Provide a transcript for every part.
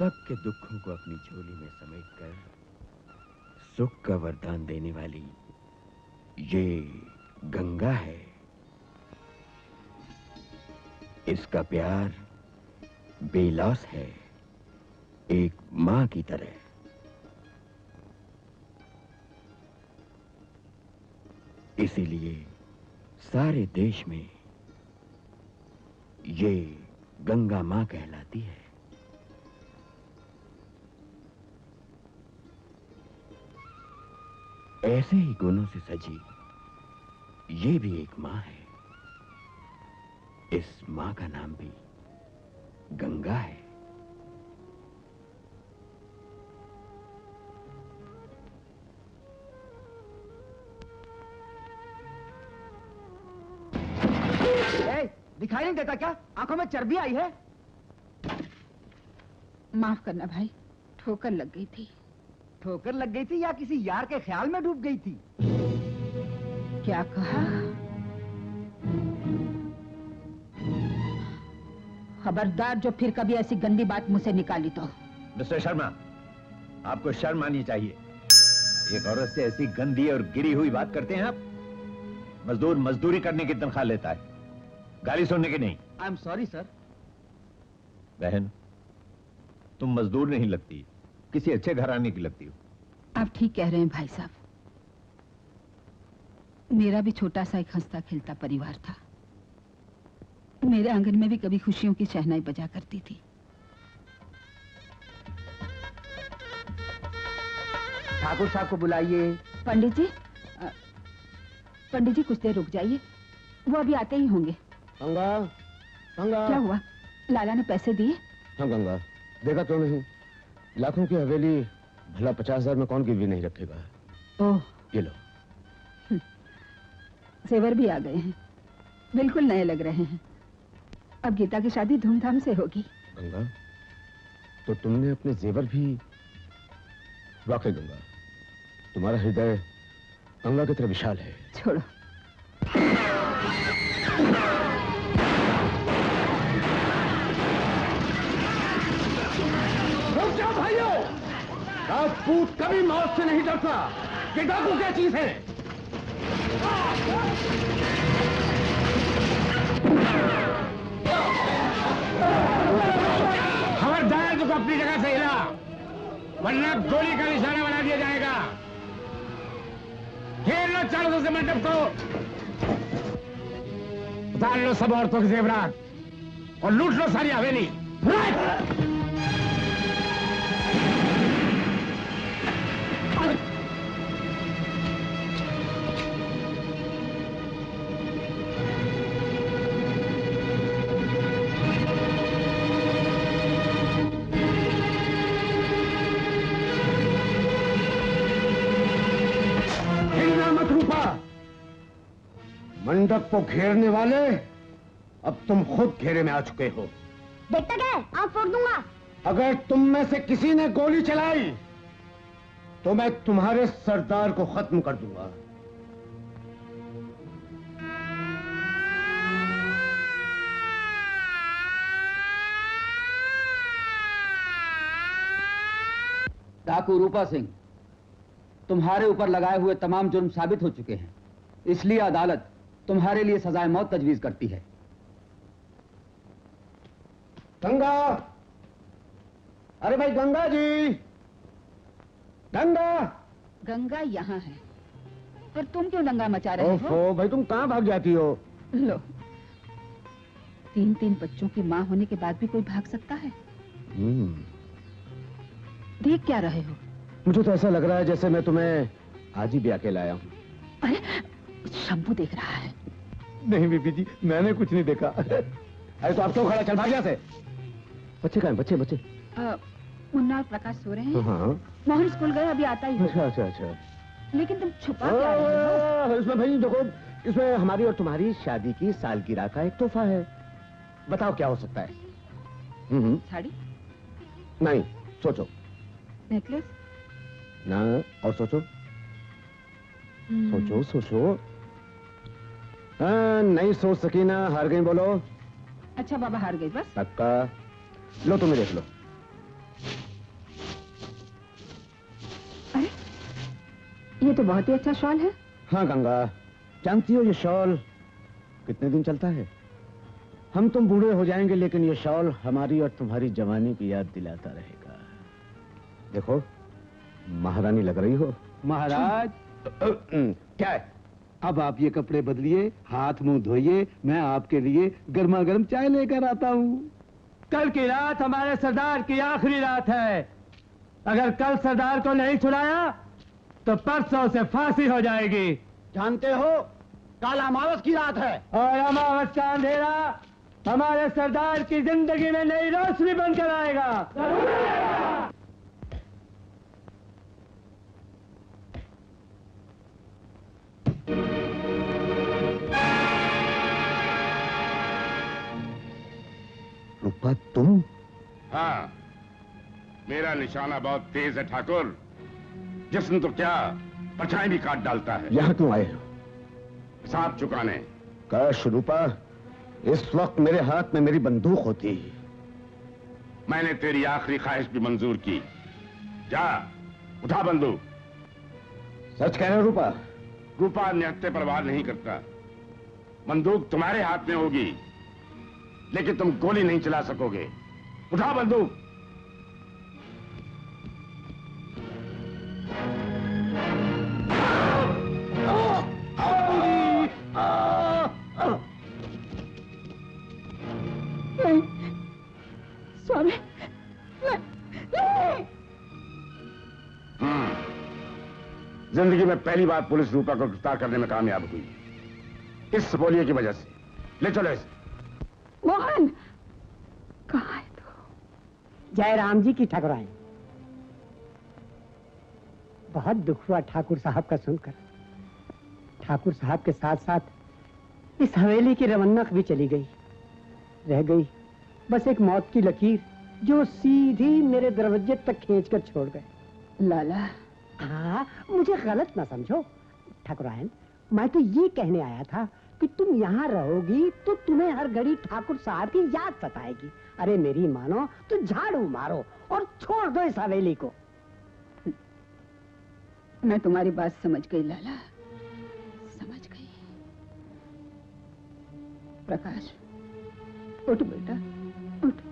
सबके दुखों को अपनी झोली में समेटकर सुख का वरदान देने वाली ये गंगा है। इसका प्यार बेलौस है, एक मां की तरह। इसीलिए सारे देश में ये गंगा मां कहलाती है। ऐसे ही गुणों से सजी ये भी एक मां है। इस मां का नाम भी गंगा है। दिखाई नहीं देता क्या? आंखों में चर्बी आई है? माफ करना भाई, ठोकर लग गई थी। ठोकर लग गई थी या किसी यार के ख्याल में डूब गई थी? क्या कहा? खबरदार जो फिर कभी ऐसी गंदी बात मुझसे निकाली तो। मिस्टर शर्मा, आपको शर्म आनी चाहिए। एक औरत से ऐसी गंदी और गिरी हुई बात करते हैं आप? मजदूर मजदूरी करने की तनख्वाह लेता है, गाली सुनने की नहीं। I am sorry sir. बहन, तुम मजदूर नहीं लगती, किसी अच्छे घराने की लगती हो। आप ठीक कह रहे हैं भाई साहब। मेरा भी छोटा सा एक हंसता खेलता परिवार था। मेरे आंगन में भी कभी खुशियों की शहनाई बजा करती थी। ठाकुर साहब को बुलाइए। पंडित जी कुछ देर रुक जाइए, वो अभी आते ही होंगे। गंगा, गंगा। क्या हुआ? लाला ने पैसे दिए? हाँ गंगा, देखा तो नहीं, लाखों की हवेली भला 50,000 में कौन गिरवी नहीं रखेगा। ओह, ये लो। जेवर भी आ गए हैं, बिल्कुल नए लग रहे हैं। अब गीता की शादी धूमधाम से होगी। गंगा, तो तुमने अपने जेवर भी। वाकई गंगा, तुम्हारा हृदय गंगा की तरह विशाल है। छोड़ो। रुक जाओ भाइयों, राजपूत कभी मौत से नहीं डरता। ये डाकू क्या चीज है? खबरदार तुमको अपनी जगह से हिला, वरना गोली का निशाना बना दिया जाएगा। घेर लो चारों से मंडप को, उतार लो सब औरतों के जेवरात और लूट लो सारी हवेली। मंडप को घेरने वाले, अब तुम खुद घेरे में आ चुके हो। देखता क्या है? आँख फोड़ दूंगा। अगर तुम में से किसी ने गोली चलाई तो मैं तुम्हारे सरदार को खत्म कर दूंगा। डाकू रूपा सिंह, तुम्हारे ऊपर लगाए हुए तमाम जुर्म साबित हो चुके हैं, इसलिए अदालत तुम्हारे लिए सजाए मौत तजवीज करती है। गंगा, अरे भाई गंगा जी, गंगा। गंगा यहाँ है, पर तुम क्यों दंगा मचा रहे हो? ओफो, भाई तुम कहाँ भाग जाती हो? लो, 3 बच्चों की माँ होने के बाद भी कोई भाग सकता है? देख क्या रहे हो? मुझे तो ऐसा लग रहा है जैसे मैं तुम्हें आज ही ब्याह के लाया हूँ। अरे, शंभू देख रहा है। नहीं बीबी जी, मैंने कुछ नहीं देखा। अरे तो आप क्यों खड़ा? चल भाग यहाँ से। बच्चे कहाँ हैं? बच्चे? मुन्ना और प्रकाश सो रहे हैं। हाँ। मोहन स्कूल गए, अभी आता ही होगा। अच्छा। लेकिन तुम छुपा क्या रहे हो? इसमें भाई देखो, इसमें हमारी और तुम्हारी शादी की सालगिरह का एक तोहफा है। बताओ क्या हो सकता है? साड़ी? नहीं, सोचो। नेकलेस? ना, और सोचो। सोचो। नहीं सोच सकी ना, हार गई बोलो। अच्छा बाबा, हार गई बस। पक्का? लो तुम्हें देख लो। ये तो बहुत ही अच्छा शॉल है। हाँ गंगा, जानती हो ये शॉल कितने दिन चलता है? हम तुम बूढ़े हो जाएंगे लेकिन ये शॉल हमारी और तुम्हारी जवानी की याद दिलाता रहेगा। देखो, महारानी लग रही हो। महाराज क्या है? अब आप ये कपड़े बदलिए, हाथ मुंह धोइए, मैं आपके लिए गर्मा गर्म चाय लेकर आता हूँ। कल की रात हमारे सरदार की आखिरी रात है। अगर कल सरदार को नहीं छुड़ाया तो परसों से फांसी हो जाएगी। जानते हो, कल अमावस की रात है और अमावस का अंधेरा हमारे सरदार की जिंदगी में नई रोशनी बनकर आएगा। रूपा, तुम? हाँ, मेरा निशाना बहुत तेज है ठाकुर। जिस्म तो क्या, परछाई भी काट डालता है। यहाँ क्यों आए हो? हिसाब चुकाने। काश रूपा, इस वक्त मेरे हाथ में मेरी बंदूक होती। मैंने तेरी आखिरी ख्वाहिश भी मंजूर की। जा, उठा बंदूक। सच कह रहे हो रूपा? रूपा निहत्थे पर वार नहीं करता। बंदूक तुम्हारे हाथ में होगी लेकिन तुम गोली नहीं चला सकोगे। उठा बंदूक। नहीं, स्वामी, नहीं। जिंदगी में पहली बार पुलिस रूपा को गिरफ्तार करने में कामयाब हुई, इस बोलिए की वजह से। ले चलो इसे। मोहन, कहाँ है तू? जय राम जी की ठाकुराइन। बहुत दुख हुआ ठाकुर साहब का सुनकर। ठाकुर साहब के साथ साथ इस हवेली की रवन्नक भी चली गई। रह गई बस एक मौत की लकीर जो सीधी मेरे दरवाजे तक खींचकर छोड़ गए। लाला, हाँ, मुझे गलत ना समझो ठाकुराइन, मैं तो ये कहने आया था कि तुम यहाँ रहोगी तो तुम्हें हर घड़ी ठाकुर साहब की याद सताएगी। अरे मेरी मानो तो झाड़ू मारो और छोड़ दो इस हवेली को। मैं तुम्हारी बात समझ गई लाला, समझ गई। प्रकाश, उठ बेटा, उठ।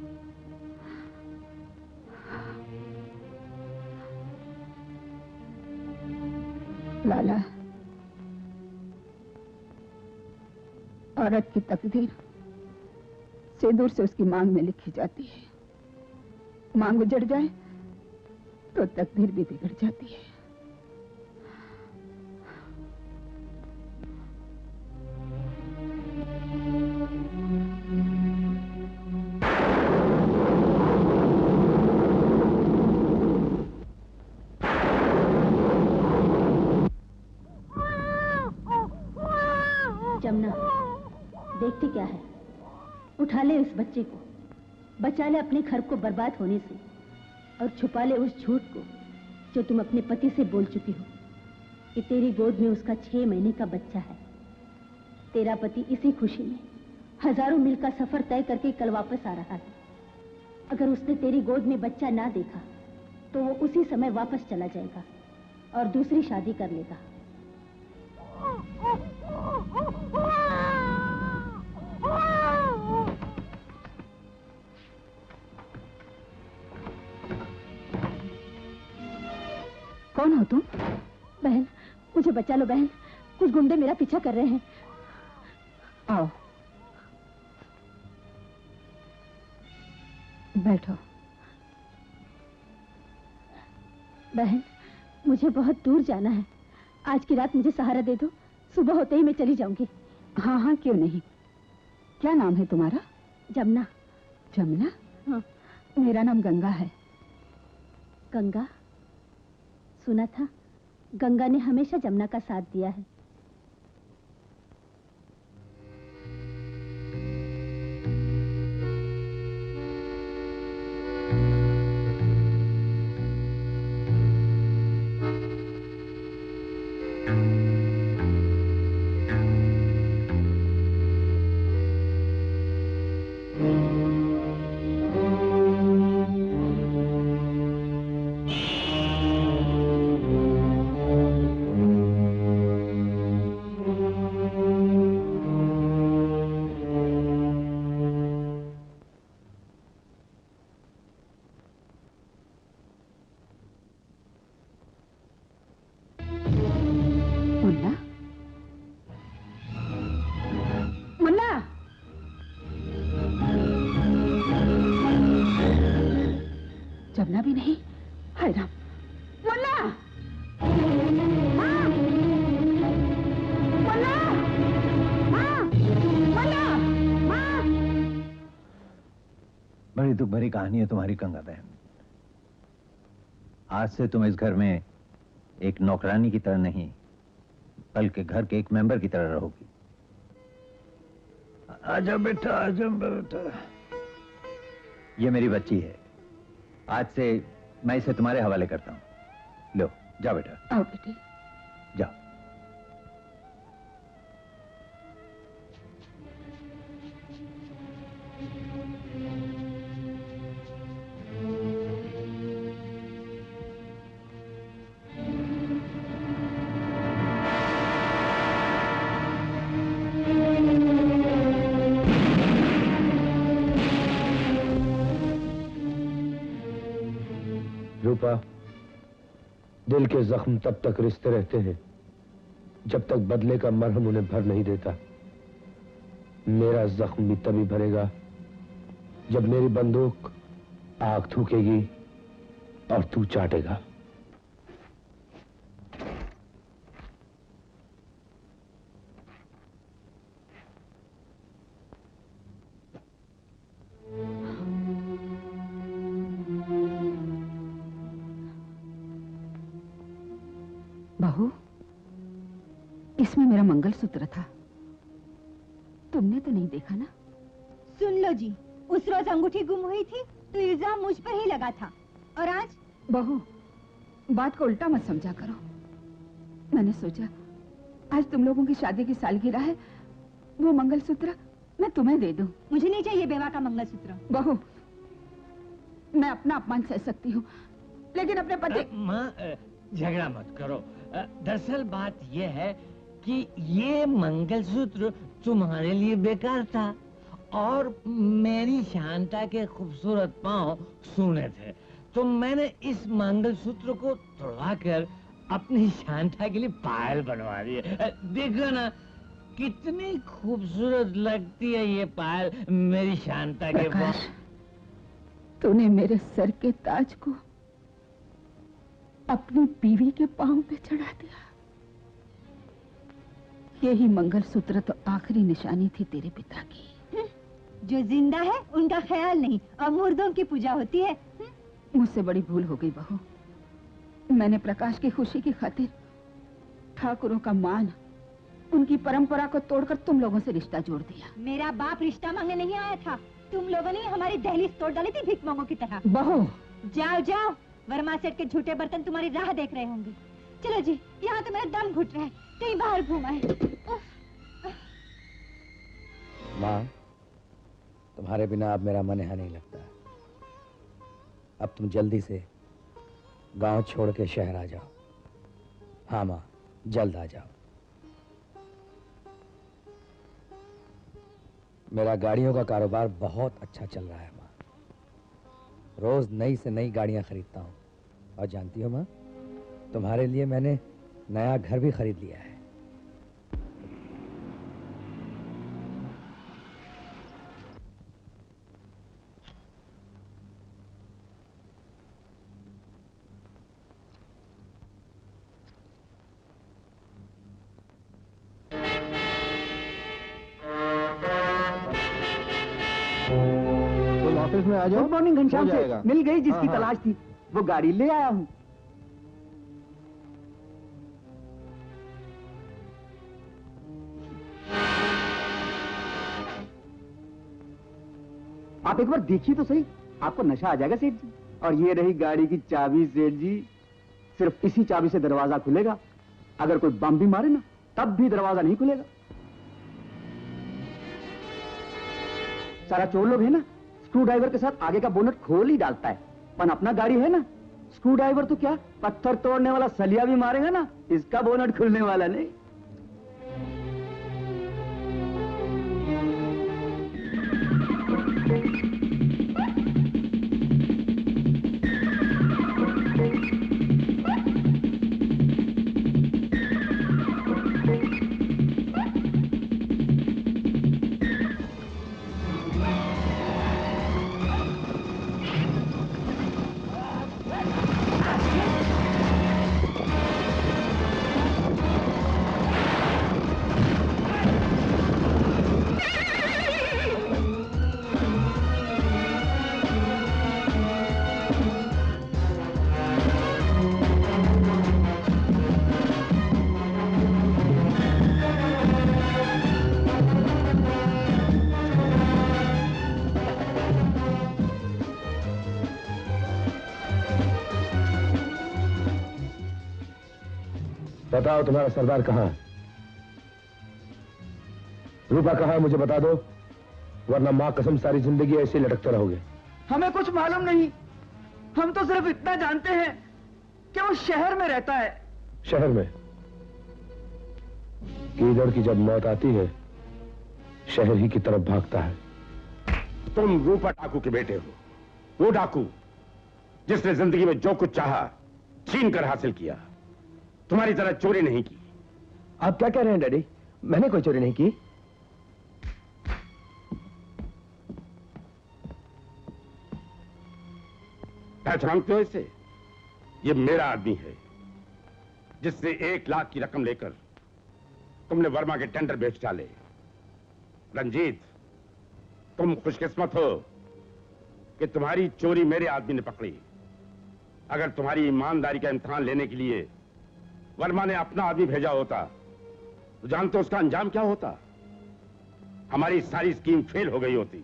लाला, औरत की तकदीर सिंदूर से उसकी मांग में लिखी जाती है। मांग उजड़ जाए तो तकदीर भी बिगड़ जाती है। जमुना, देखती क्या है? उठा ले उस बच्चे को, बचा ले अपने घर को बर्बाद होने से और छुपा ले उस झूठ को जो तुम अपने पति से बोल चुकी हो कि तेरी गोद में उसका 6 महीने का बच्चा है। तेरा पति इसी खुशी में हजारों मील का सफर तय करके कल वापस आ रहा है। अगर उसने तेरी गोद में बच्चा ना देखा तो वो उसी समय वापस चला जाएगा और दूसरी शादी कर लेगा। कौन हो तुम? बहन, मुझे बचा लो बहन, कुछ गुंडे मेरा पीछा कर रहे हैं। आओ, बैठो। बहन, मुझे बहुत दूर जाना है। आज की रात मुझे सहारा दे दो, सुबह होते ही मैं चली जाऊंगी। हाँ हाँ, क्यों नहीं। क्या नाम है तुम्हारा? जमुना। जमुना? हाँ। मेरा नाम गंगा है। गंगा? सुना था गंगा ने हमेशा जमुना का साथ दिया है। जमना भी नहीं। हाय राम। मुन्ना! हाँ! मुन्ना! हाँ! मुन्ना! हाँ! बड़ी दुख भरी कहानी है तुम्हारी गंगा बहन। आज से तुम इस घर में एक नौकरानी की तरह नहीं, बल्कि घर के एक मेंबर की तरह रहोगी। आजा बेटा, आजा बेटा। ये मेरी बच्ची है। आज से मैं इसे तुम्हारे हवाले करता हूँ। लो जाओ बेटा। आओ बेटी। जाओ। रूपा, दिल के जख्म तब तक रिश्ते रहते हैं जब तक बदले का मरहम उन्हें भर नहीं देता। मेरा जख्म भी तभी भरेगा जब मेरी बंदूक आग थूकेगी और तू चाटेगा। बहू, इसमें मेरा मंगलसूत्र था। तुमने तो नहीं देखा ना? सुन लो जी, उस रोज अंगूठी गुम हुई थी तो इल्जाम मुझ पर ही लगा था, और आज? बहू, बात को उल्टा मत समझा करो। मैंने सोचा आज तुम लोगों की शादी की सालगिरह है, वो मंगलसूत्र मैं तुम्हें दे दूं। मुझे नहीं चाहिए बेवा का मंगलसूत्र। बहू, मैं अपना अपमान सह सकती हूँ, लेकिन अपने पति। माँ, झगड़ा मत करो। दरअसल बात यह है कि ये मंगलसूत्र तुम्हारे लिए बेकार था और मेरी शांता के खूबसूरत पांव सूने थे, तो मैंने इस मंगलसूत्र को तोड़वाकर अपनी शांता के लिए पायल बनवा दी। देखो ना कितनी खूबसूरत लगती है ये पायल मेरी शांता के पांव। तूने मेरे सर के ताज को अपनी बीवी के पांव पे चढ़ा दिया। यही मंगलसूत्र तो आखिरी निशानी थी तेरे पिता की। जो जिंदा है उनका ख्याल नहीं और मुर्दों की पूजा होती है। मुझसे बड़ी भूल हो गई बहू। मैंने प्रकाश की खुशी की खातिर ठाकुरों का मान, उनकी परंपरा को तोड़कर तुम लोगों से रिश्ता जोड़ दिया। मेरा बाप रिश्ता मांगने नहीं आया था, तुम लोगों ने हमारी दहलीज तोड़ डाली थी भीख मांगों की तरह। बहू, जाओ जाओ, वर्मा सेठ के झूठे बर्तन तुम्हारी राह देख रहे होंगे। चलो जी, यहाँ तो मेरा दम घुट रहा है, कहीं बाहर घूमाए। माँ, तुम्हारे बिना अब मेरा मन यहाँ नहीं लगता। अब तुम जल्दी से गांव छोड़ के शहर आ जाओ। हाँ माँ, जल्द आ जाओ। मेरा गाड़ियों का कारोबार बहुत अच्छा चल रहा है माँ। रोज नई से नई गाड़ियां खरीदता हूँ, और जानती हो माँ, तुम्हारे लिए मैंने नया घर भी खरीद लिया है। ऑफिस में आ जाओ। गुड मॉर्निंग घनश्याम से मिल गई जिसकी तलाश थी, वो गाड़ी ले आया हूँ। आप एक बार देखिए तो सही, आपको नशा आ जाएगा सेठ जी। और ये रही गाड़ी की चाबी सेठ जी, सिर्फ इसी चाबी से दरवाजा खुलेगा। अगर कोई बम भी मारे ना तब भी दरवाजा नहीं खुलेगा। सारा चोर लोग है ना, स्क्रू ड्राइवर के साथ आगे का बोनट खोल ही डालता है, पर अपना गाड़ी है ना, स्क्रू ड्राइवर तो क्या पत्थर तोड़ने वाला सलिया भी मारेगा ना, इसका बोनट खुलने वाला नहीं। बताओ तुम्हारा सरदार कहाँ है? रूपा कहाँ है मुझे बता दो, वरना मां कसम सारी जिंदगी ऐसे लटकते रहोगे। हमें कुछ मालूम नहीं, हम तो सिर्फ इतना जानते हैं कि वो शहर में रहता है। शहर में? कीदड़ की जब मौत आती है शहर ही की तरफ भागता है। तुम रूपा डाकू के बेटे हो, वो डाकू जिसने जिंदगी में जो कुछ चाहा छीन कर हासिल किया, तुम्हारी तरह चोरी नहीं की। आप क्या कह रहे हैं डैडी? मैंने कोई चोरी नहीं की। पहचानते हो इसे? ये मेरा आदमी है जिससे 1 लाख की रकम लेकर तुमने वर्मा के टेंडर बेच डाले। रंजीत, तुम खुशकिस्मत हो कि तुम्हारी चोरी मेरे आदमी ने पकड़ी। अगर तुम्हारी ईमानदारी का इम्तिहान लेने के लिए वर्मा ने अपना आदमी भेजा होता तो जानते हो उसका अंजाम क्या होता? हमारी सारी स्कीम फेल हो गई होती।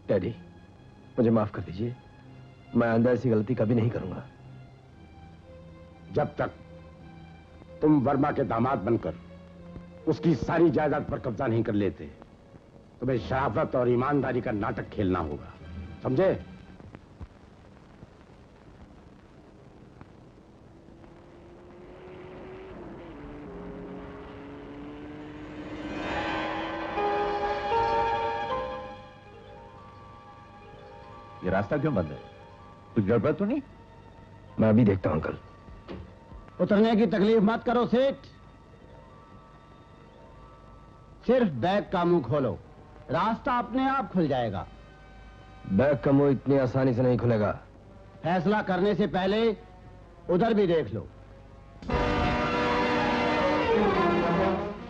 डैडी, मुझे माफ कर दीजिए, मैं आइंदा ऐसी गलती कभी नहीं करूंगा। जब तक तुम वर्मा के दामाद बनकर उसकी सारी जायदाद पर कब्जा नहीं कर लेते, तुम्हें शराफत और ईमानदारी का नाटक खेलना होगा, समझे? ये रास्ता क्यों बंद है? कुछ गड़बड़ तो नहीं? मैं अभी देखता हूं अंकल। उतरने की तकलीफ मत करो सेठ, सिर्फ बैग का मुंह खोलो, रास्ता अपने आप खुल जाएगा। बैग का मुंह इतनी आसानी से नहीं खुलेगा। फैसला करने से पहले उधर भी देख लो,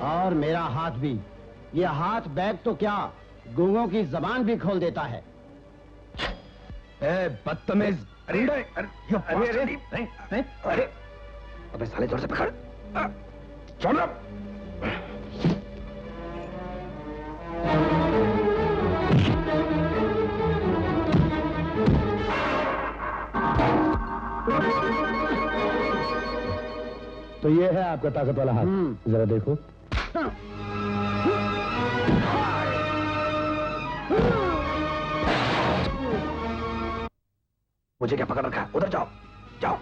और मेरा हाथ भी। ये हाथ बैग तो क्या, गूंगों की जबान भी खोल देता है। बदतमीज! अरे अबे साले, जोर से पकड़। छोड़ो। तो ये है आपका ताकत वाला हाथ, जरा देखो। मुझे क्या पकड़ रखा है? उधर जाओ, जाओ।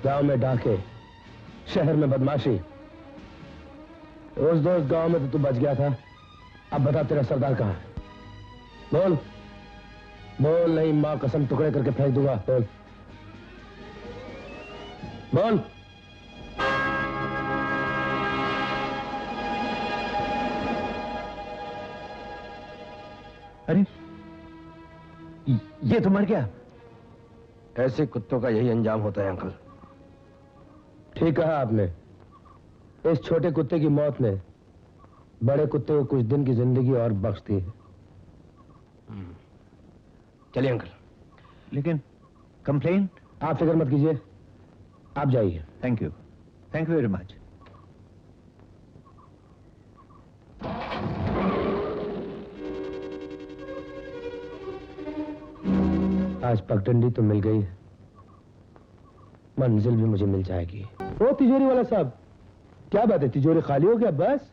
गांव में डाके, शहर में बदमाशी। रोज दोस्त गांव में तो तू बच गया था, अब बता तेरा सरदार कहाँ है? बोल बोल, नहीं मां कसम टुकड़े करके फेंक दूंगा। बोल बोल। अरे ये तो मर गया। ऐसे कुत्तों का यही अंजाम होता है अंकल। ठीक कहा आपने, इस छोटे कुत्ते की मौत ने बड़े कुत्ते को कुछ दिन की जिंदगी और बख्श दी है। चलिए अंकल। लेकिन कंप्लेन? आप फिक्र मत कीजिए, आप जाइए। Thank you very much. आज पगडंडी तो मिल गई है, मंजिल भी मुझे मिल जाएगी। ओ तिजोरी वाला साहब, क्या बात है, तिजोरी खाली हो गया? बस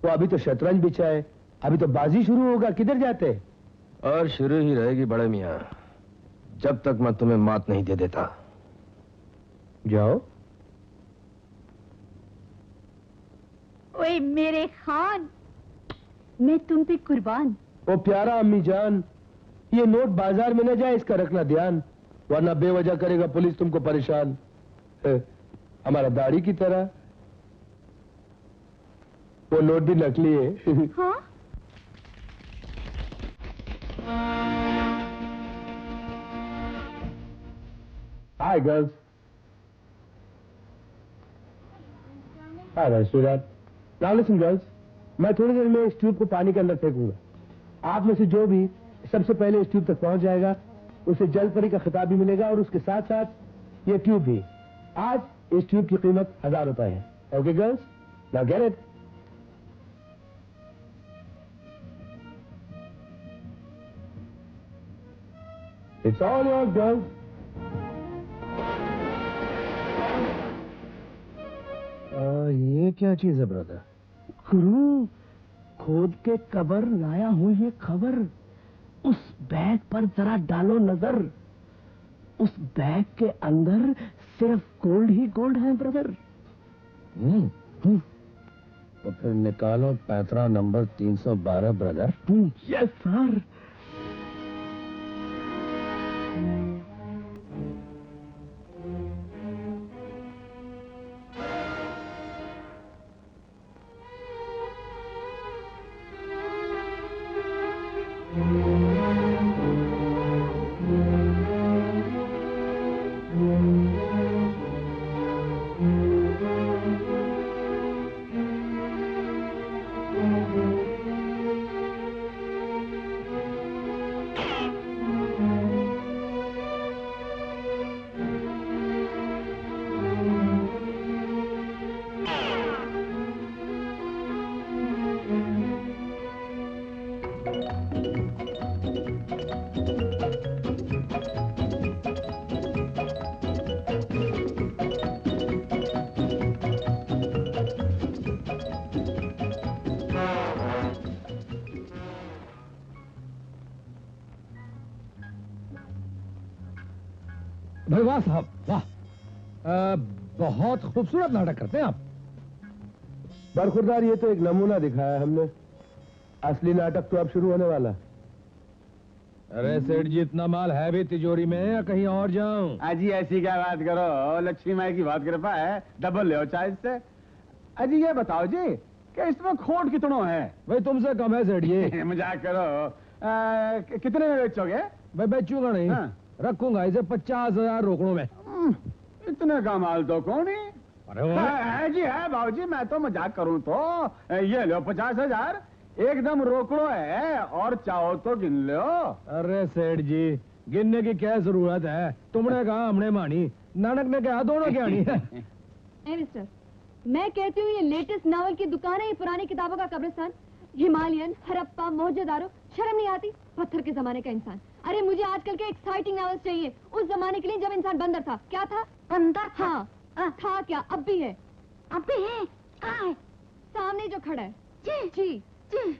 वो अभी तो शतरंज बिछा है, अभी तो बाजी शुरू होगा, किधर जाते? और शुरू ही रहेगी बड़े मियां, जब तक मैं तुम्हें मात नहीं दे देता। जाओ। ओए मेरे खान, मैं तुम पे कुर्बान। ओ प्यारा अम्मी जान, ये नोट बाजार में न जाए, इसका रखना ध्यान, वरना बेवजह करेगा पुलिस तुमको परेशान। हमारा दाढ़ी की तरह। वो नोट भी नकली है। हाँ? Hi girls. Hi sweetheart. Now listen girls, मैं थोड़ी देर में इस ट्यूब को पानी के अंदर फेंकूंगा। आप में से जो भी सबसे पहले इस ट्यूब तक पहुंच जाएगा उसे जल परी का खिताब भी मिलेगा और उसके साथ साथ ये ट्यूब भी। आज इस ट्यूब की कीमत 1000 रुपए है। Okay girls, now get it. It's all your girls. ये क्या चीज है ब्रदर? गुरु, खोद के कबर लाया हूं ये खबर। उस बैग पर जरा डालो नजर। उस बैग के अंदर सिर्फ गोल्ड ही गोल्ड है ब्रदर। तो फिर निकालो पैतरा नंबर 312 ब्रदर। Yes sir. भाई वाह साहब वाह, बहुत खूबसूरत नाटक करते हैं आप। बरखुरदार, ये तो एक नमूना दिखाया हमने, असली नाटक तो अब शुरू होने वाला। अरे सेठ जी, इतना माल है भी तिजोरी में या कहीं और जाऊं? अजी ऐसी क्या बात करो, लक्ष्मी माई की बहुत कृपा है, डबल ले चाय से। अजी ये बताओ जी कि इसमें खोट कितनों है? भाई तुमसे कम है सेठ जी। मजाक करो। कितने में बेचोगे? भाई बेचूंगा नहीं। हाँ। रखूंगा इसे 50,000 रोकड़ों में। इतने का माल तो कौन है? अरे है जी है बाबूजी, मैं तो मजाक करूं तो ये लो 50,000 एकदम रोकड़ो है, और चाहो तो गिन लो। अरे सेठ जी, गिनने की क्या जरूरत है? तुमने कहा हमने मानी, नानक ने कहा दोनों की आनी है। मिस्टर, मैं कहती हूँ ये लेटेस्ट नॉवल की दुकान है, ये पुरानी किताबों का कब्रिस्तान। हिमालयन, हरप्पा, मोहनजोदारो, शर्म नहीं आती? पत्थर के जमाने का इंसान। अरे मुझे आजकल के एक्साइटिंग नॉवेल्स चाहिए, उस जमाने के लिए जब इंसान बंदर था। क्या था? बंदर? हाँ था क्या? अब भी है। अब भी है? कहाँ है? सामने जो खड़ा है। जी जी जी।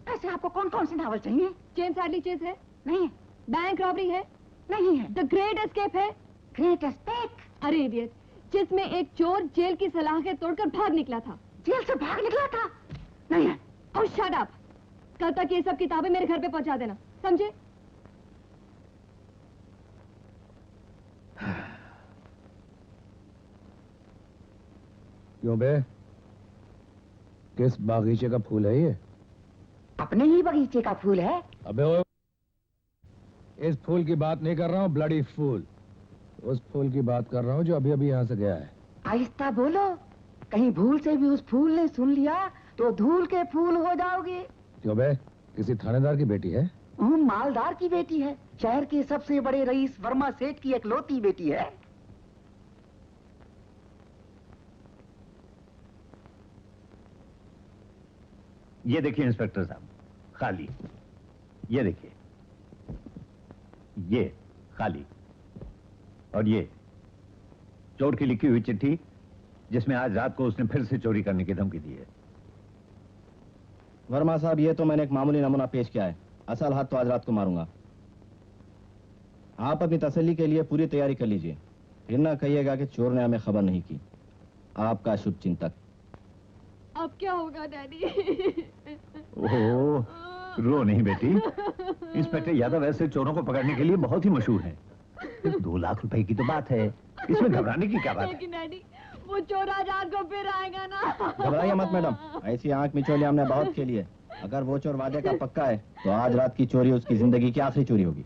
ऐसे आपको कौन कौन से नावल चाहिए? जेम्स हैडली चेज है? नहीं। बैंक रॉबरी है? नहीं है। द ग्रेट एस्केप है? Great escape? अरे इडियट, जिसमें एक चोर जेल की सलाखें तोड़कर भाग निकला था। जेल से भाग निकला था? नहीं है। और शट अप, कल तक ये सब किताबें मेरे घर पे पहुंचा देना, समझे? क्यों बे, किस बागीचे का फूल है ये? अपने ही बगीचे का फूल है। अबे ओए, इस फूल की बात नहीं कर रहा हूँ, ब्लडी फूल। उस फूल की बात कर रहा हूँ जो अभी अभी यहाँ से गया है। आहिस्ता बोलो, कहीं भूल से भी उस फूल ने सुन लिया तो धूल के फूल हो जाओगे। क्यों बे, किसी थानेदार की बेटी है? मालदार की बेटी है, शहर के सबसे बड़े रईस वर्मा सेठ की इकलौती बेटी है। ये देखिए इंस्पेक्टर साहब, खाली। ये देखिए, ये खाली। और ये चोर की लिखी हुई चिट्ठी, जिसमें आज रात को उसने फिर से चोरी करने की धमकी दी है। वर्मा साहब, ये तो मैंने एक मामूली नमूना पेश किया है, असल हाथ तो आज रात को मारूंगा। आप अपनी तसल्ली के लिए पूरी तैयारी कर लीजिए, फिर ना कहिएगा कि चोर ने हमें खबर नहीं की। आपका शुभ चिंतक। अब क्या होगा डैडी? ओह, रो नहीं बेटी। इंस्पेक्टर यादव ऐसे चोरों को पकड़ने के लिए बहुत ही मशहूर हैं। 2 लाख रुपए की तो बात है, इसमें घबराने की क्या बात है? लेकिन डैडी, वो चोर आज रात को फिर आएगा ना। घबराइए मत मैडम, ऐसी आंख मिचौली हमने बहुत खेली है। अगर वो चोर वादे का पक्का है तो आज रात की चोरी उसकी जिंदगी की आखिरी चोरी होगी।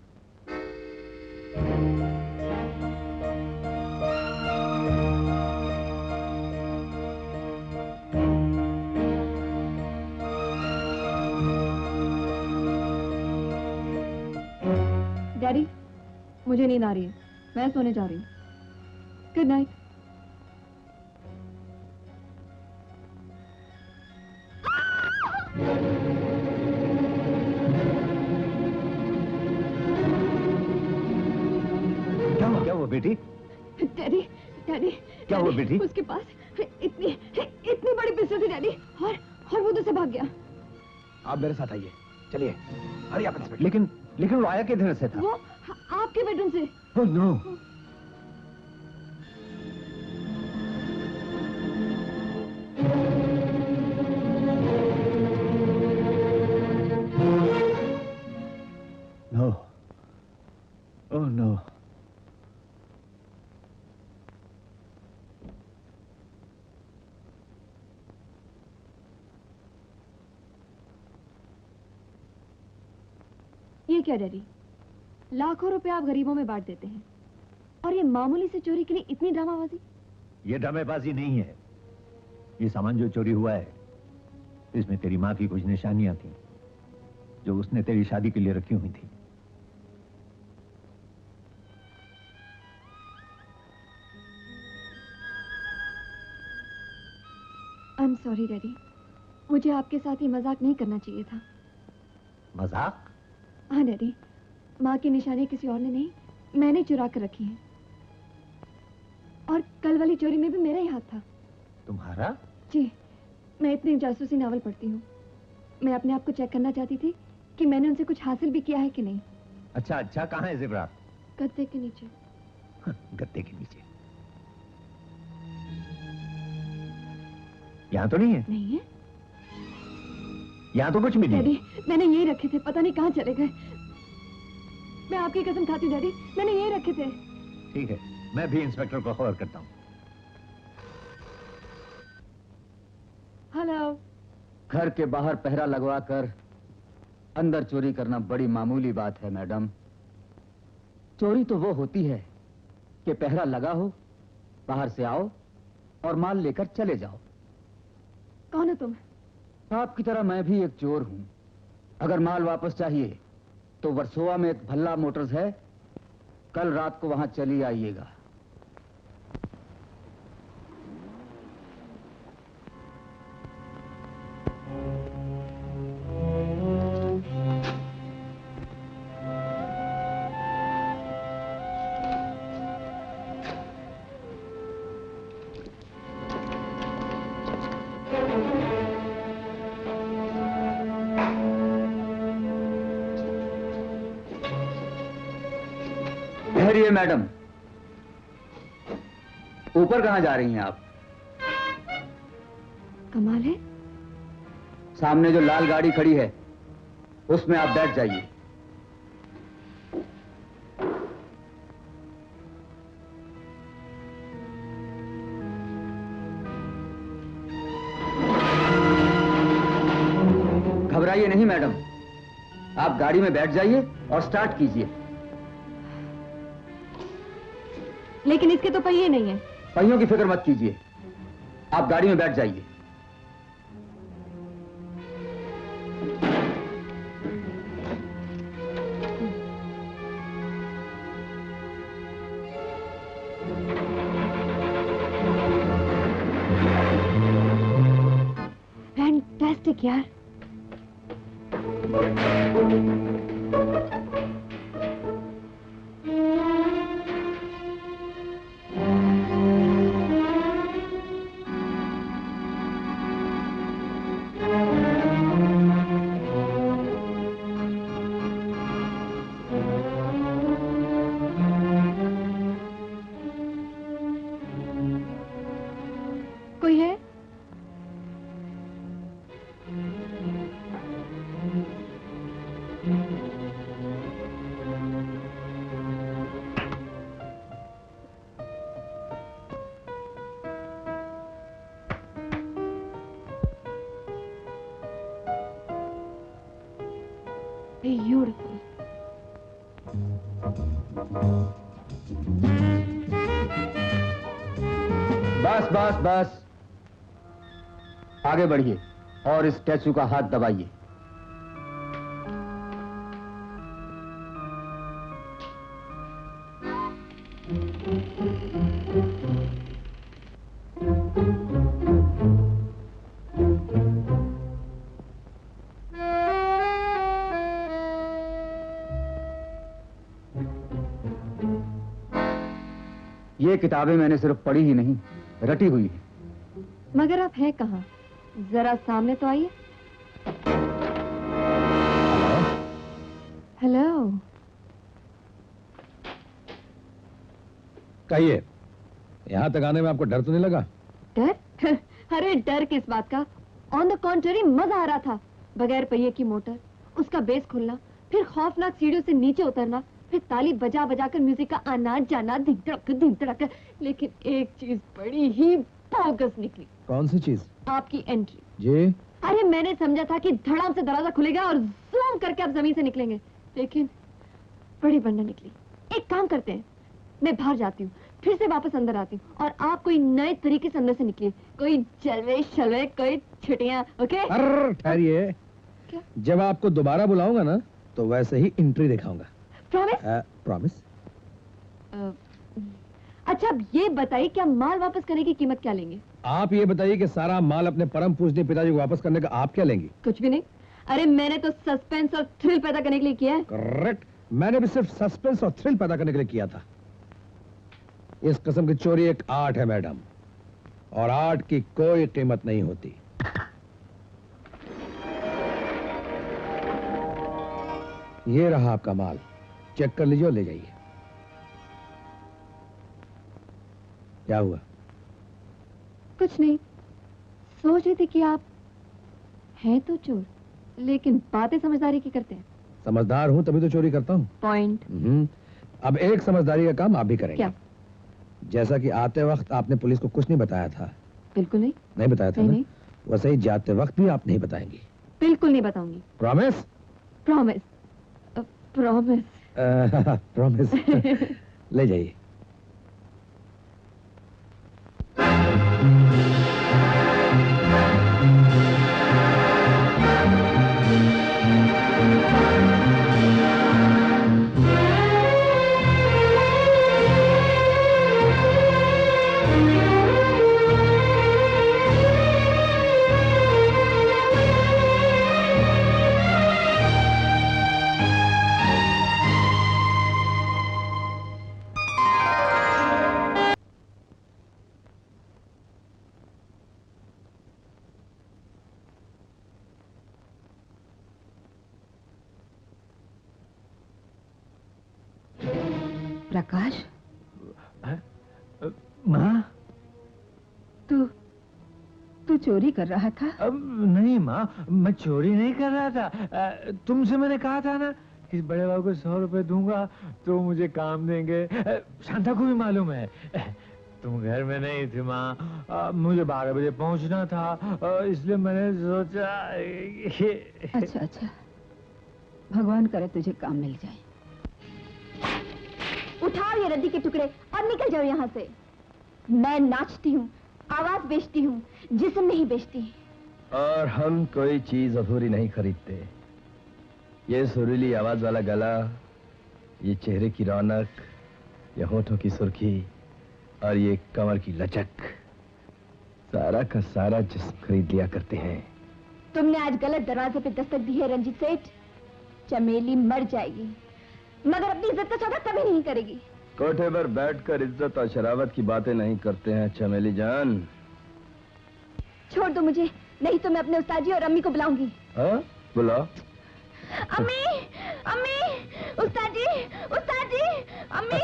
डैडी, मुझे नींद आ रही है, मैं सोने जा रही हूँ। Good night. क्या हुआ बेटी? डैडी, डैडी, क्या हुआ बेटी? उसके पास इतनी बड़ी पिस्टल थी डैडी, और वो उधर से भाग गया। आप मेरे साथ आइए, चलिए। अरे आप इंस्पेक्टर। लेकिन वो आया किधर से था? वो आपके बेडरूम से। Oh no. No. Oh no. ये क्या डैडी, लाखों रुपए आप गरीबों में बांट देते हैं और ये मामूली से चोरी के लिए इतनी ड्रामाबाजी? ये ड्रामेबाजी नहीं है। ये सामान जो चोरी हुआ है, इसमें तेरी माँ की कुछ निशानियां थी जो उसने तेरी शादी के लिए रखी हुई थी। आई एम सॉरी डैडी, मुझे आपके साथ ये मजाक नहीं करना चाहिए था। मजाक? हाँ डैडी, माँ की निशानी किसी और ने नहीं, मैंने चुरा कर रखी है। और कल वाली चोरी में भी मेरा ही हाथ था। तुम्हारा? जी, मैं इतनी जासूसी नावल पढ़ती हूँ। मैं अपने आप को चेक करना चाहती थी कि मैंने उनसे कुछ हासिल भी किया है कि नहीं। अच्छा, कहाँ है ज़ेबरा? गद्दे के नीचे। गद्दे के नीचे। यहाँ तो नहीं है? नहीं है। यहाँ तो कुछ भी नहीं। डैडी, मैंने यही रखे थे, पता नहीं कहाँ चले गए। मैं आपकी कसम खाती हूँ डैडी, मैंने यही रखे थे। ठीक है, मैं भी इंस्पेक्टर को खबर करता हूँ। हेलो। घर के बाहर पहरा लगवाकर अंदर चोरी करना बड़ी मामूली बात है मैडम। चोरी तो वो होती है कि पहरा लगा हो, बाहर से आओ और माल लेकर चले जाओ। कौन है तुम? आपकी तरह मैं भी एक चोर हूं। अगर माल वापस चाहिए तो वर्सोवा में एक भल्ला मोटर्स है, कल रात को वहां चली आइएगा। ठहरिए मैडम, ऊपर कहां जा रही हैं आप? कमाल है, सामने जो लाल गाड़ी खड़ी है उसमें आप बैठ जाइए। घबराइए नहीं मैडम, आप गाड़ी में बैठ जाइए और स्टार्ट कीजिए। लेकिन इसके तो पहिए नहीं है। पहियों की फिक्र मत कीजिए, आप गाड़ी में बैठ जाइए। फैंटास्टिक यार। कोई है? Beautiful. बस बस बस, आगे बढ़िए और इस स्टैचू का हाथ दबाइए। ये किताबें मैंने सिर्फ पढ़ी ही नहीं, रटी हुई है। मगर आप हैं कहाँ? जरा सामने तो आइए। हेलो। कहिए, यहाँ तक आने में आपको डर तो नहीं लगा? डर? अरे डर किस बात का? ऑन द कॉन्ट्ररी मजा आ रहा था। बगैर पहिए की मोटर, उसका बेस खुलना, फिर खौफनाक सीढ़ियों से नीचे उतरना, फिर ताली बजा बजा कर म्यूजिक का आना जाना, धिक धड़क। लेकिन एक चीज बड़ी ही बोगस निकली। कौन सी चीज? आपकी एंट्री। जी? अरे मैंने समझा था कि धड़ाम से दरवाजा खुलेगा और जूम करके आप जमीन से निकलेंगे, लेकिन बड़ी बंडा निकली। एक काम करते हैं, मैं बाहर जाती हूँ, फिर से वापस अंदर आती हूँ और आप कोई नए तरीके से अंदर से निकलिए, कोई जलवे शलवे, कोई छुट्टियाँ। ओके? ठहरिए, जब आपको दोबारा बुलाऊंगा ना तो वैसे ही एंट्री दिखाऊंगा। प्रॉमिस? प्रॉमिस। अच्छा, अब ये बताइए क्या माल वापस करने की कीमत क्या लेंगे? आप ये बताइए कि सारा माल अपने परम पूजनीय पिताजी को वापस करने का आप क्या लेंगी? कुछ भी नहीं। अरे मैंने तो सस्पेंस और थ्रिल पैदा करने के लिए किया है। करेक्ट, मैंने भी सिर्फ सस्पेंस और थ्रिल पैदा करने के लिए किया था। इस किस्म की चोरी एक आर्ट है मैडम, और आर्ट की कोई कीमत नहीं होती। ये रहा आपका माल, चेक कर लीजिए और ले जाइए। क्या हुआ? कुछ नहीं, सोच रही थी कि आप हैं तो चोर, लेकिन बातें समझदारी की करते हैं। समझदार हूं तभी तो चोरी करता हूं। पॉइंट। अब एक समझदारी का काम आप भी करेंगे। क्या? जैसा कि आते वक्त आपने पुलिस को कुछ नहीं बताया था। बिल्कुल नहीं। नहीं बताया था नहीं, ना? वैसे ही जाते वक्त भी आप नहीं बताएंगी। बिल्कुल नहीं बताऊंगी। प्रॉमिस? प्रॉमिस। प्रॉमिस। प्रॉमिस। ले जाइए। प्रकाश, माँ, तू चोरी कर रहा था? नहीं माँ, मैं चोरी नहीं कर रहा था। तुमसे मैंने कहा था ना कि बड़े बाबू को 100 रुपए दूंगा तो मुझे काम देंगे। शांता को भी मालूम है। तुम घर में नहीं थी माँ, मुझे 12 बजे पहुंचना था, इसलिए मैंने सोचा। अच्छा, भगवान करे तुझे काम मिल जाए। उठाओ ये रद्दी के टुकड़े और निकल जाओ यहाँ से। मैं नाचती हूँ, आवाज बेचती हूँ, जिस्म नहीं बेचती। और हम कोई चीज अधूरी नहीं खरीदते। ये सुरीली आवाज वाला गला, ये चेहरे की रौनक, ये होठों की सुर्खी और ये कमर की लचक, सारा का सारा जिस्म खरीद लिया करते हैं। तुमने आज गलत दरवाजे पे दस्तक दी है रंजीत सेठ। चमेली मर जाएगी मगर अपनी इज्जत का सौदा कभी नहीं करेगी। कोठे पर बैठकर इज्जत और शरावत की बातें नहीं करते हैं चमेली जान। छोड़ दो मुझे, नहीं तो मैं अपने उस्ताद जी और अम्मी को बुलाऊंगी। हाँ, बुलाओ। अम्मी, अम्मी, उस्ताद जी, अम्मी, अम्मी,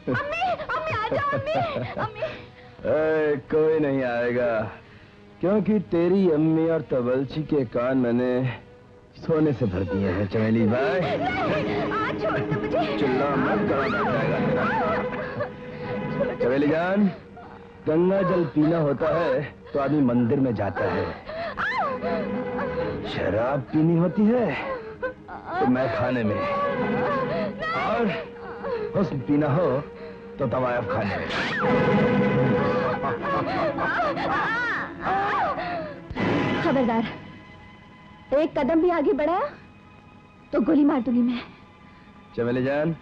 अम्मी आ जाओ अम्मी, अम्मी। कोई नहीं आएगा, क्योंकि तेरी अम्मी और तबलची के कान मैंने सोने से भर दिए हैं चमेली भाई। छोड़ दो मुझे। चिल्ला मत, गला बैठ जाएगा तेरा। चमेली जान, गंगा जल पीना होता है तो आदमी मंदिर में जाता है, शराब पीनी होती है तो मैं खाने में, और हुस्न पीना हो तो तवायफ खाने में। खबरदार, एक कदम भी आगे बढ़ा तो गोली मार दूंगी मैं। चमेली जान,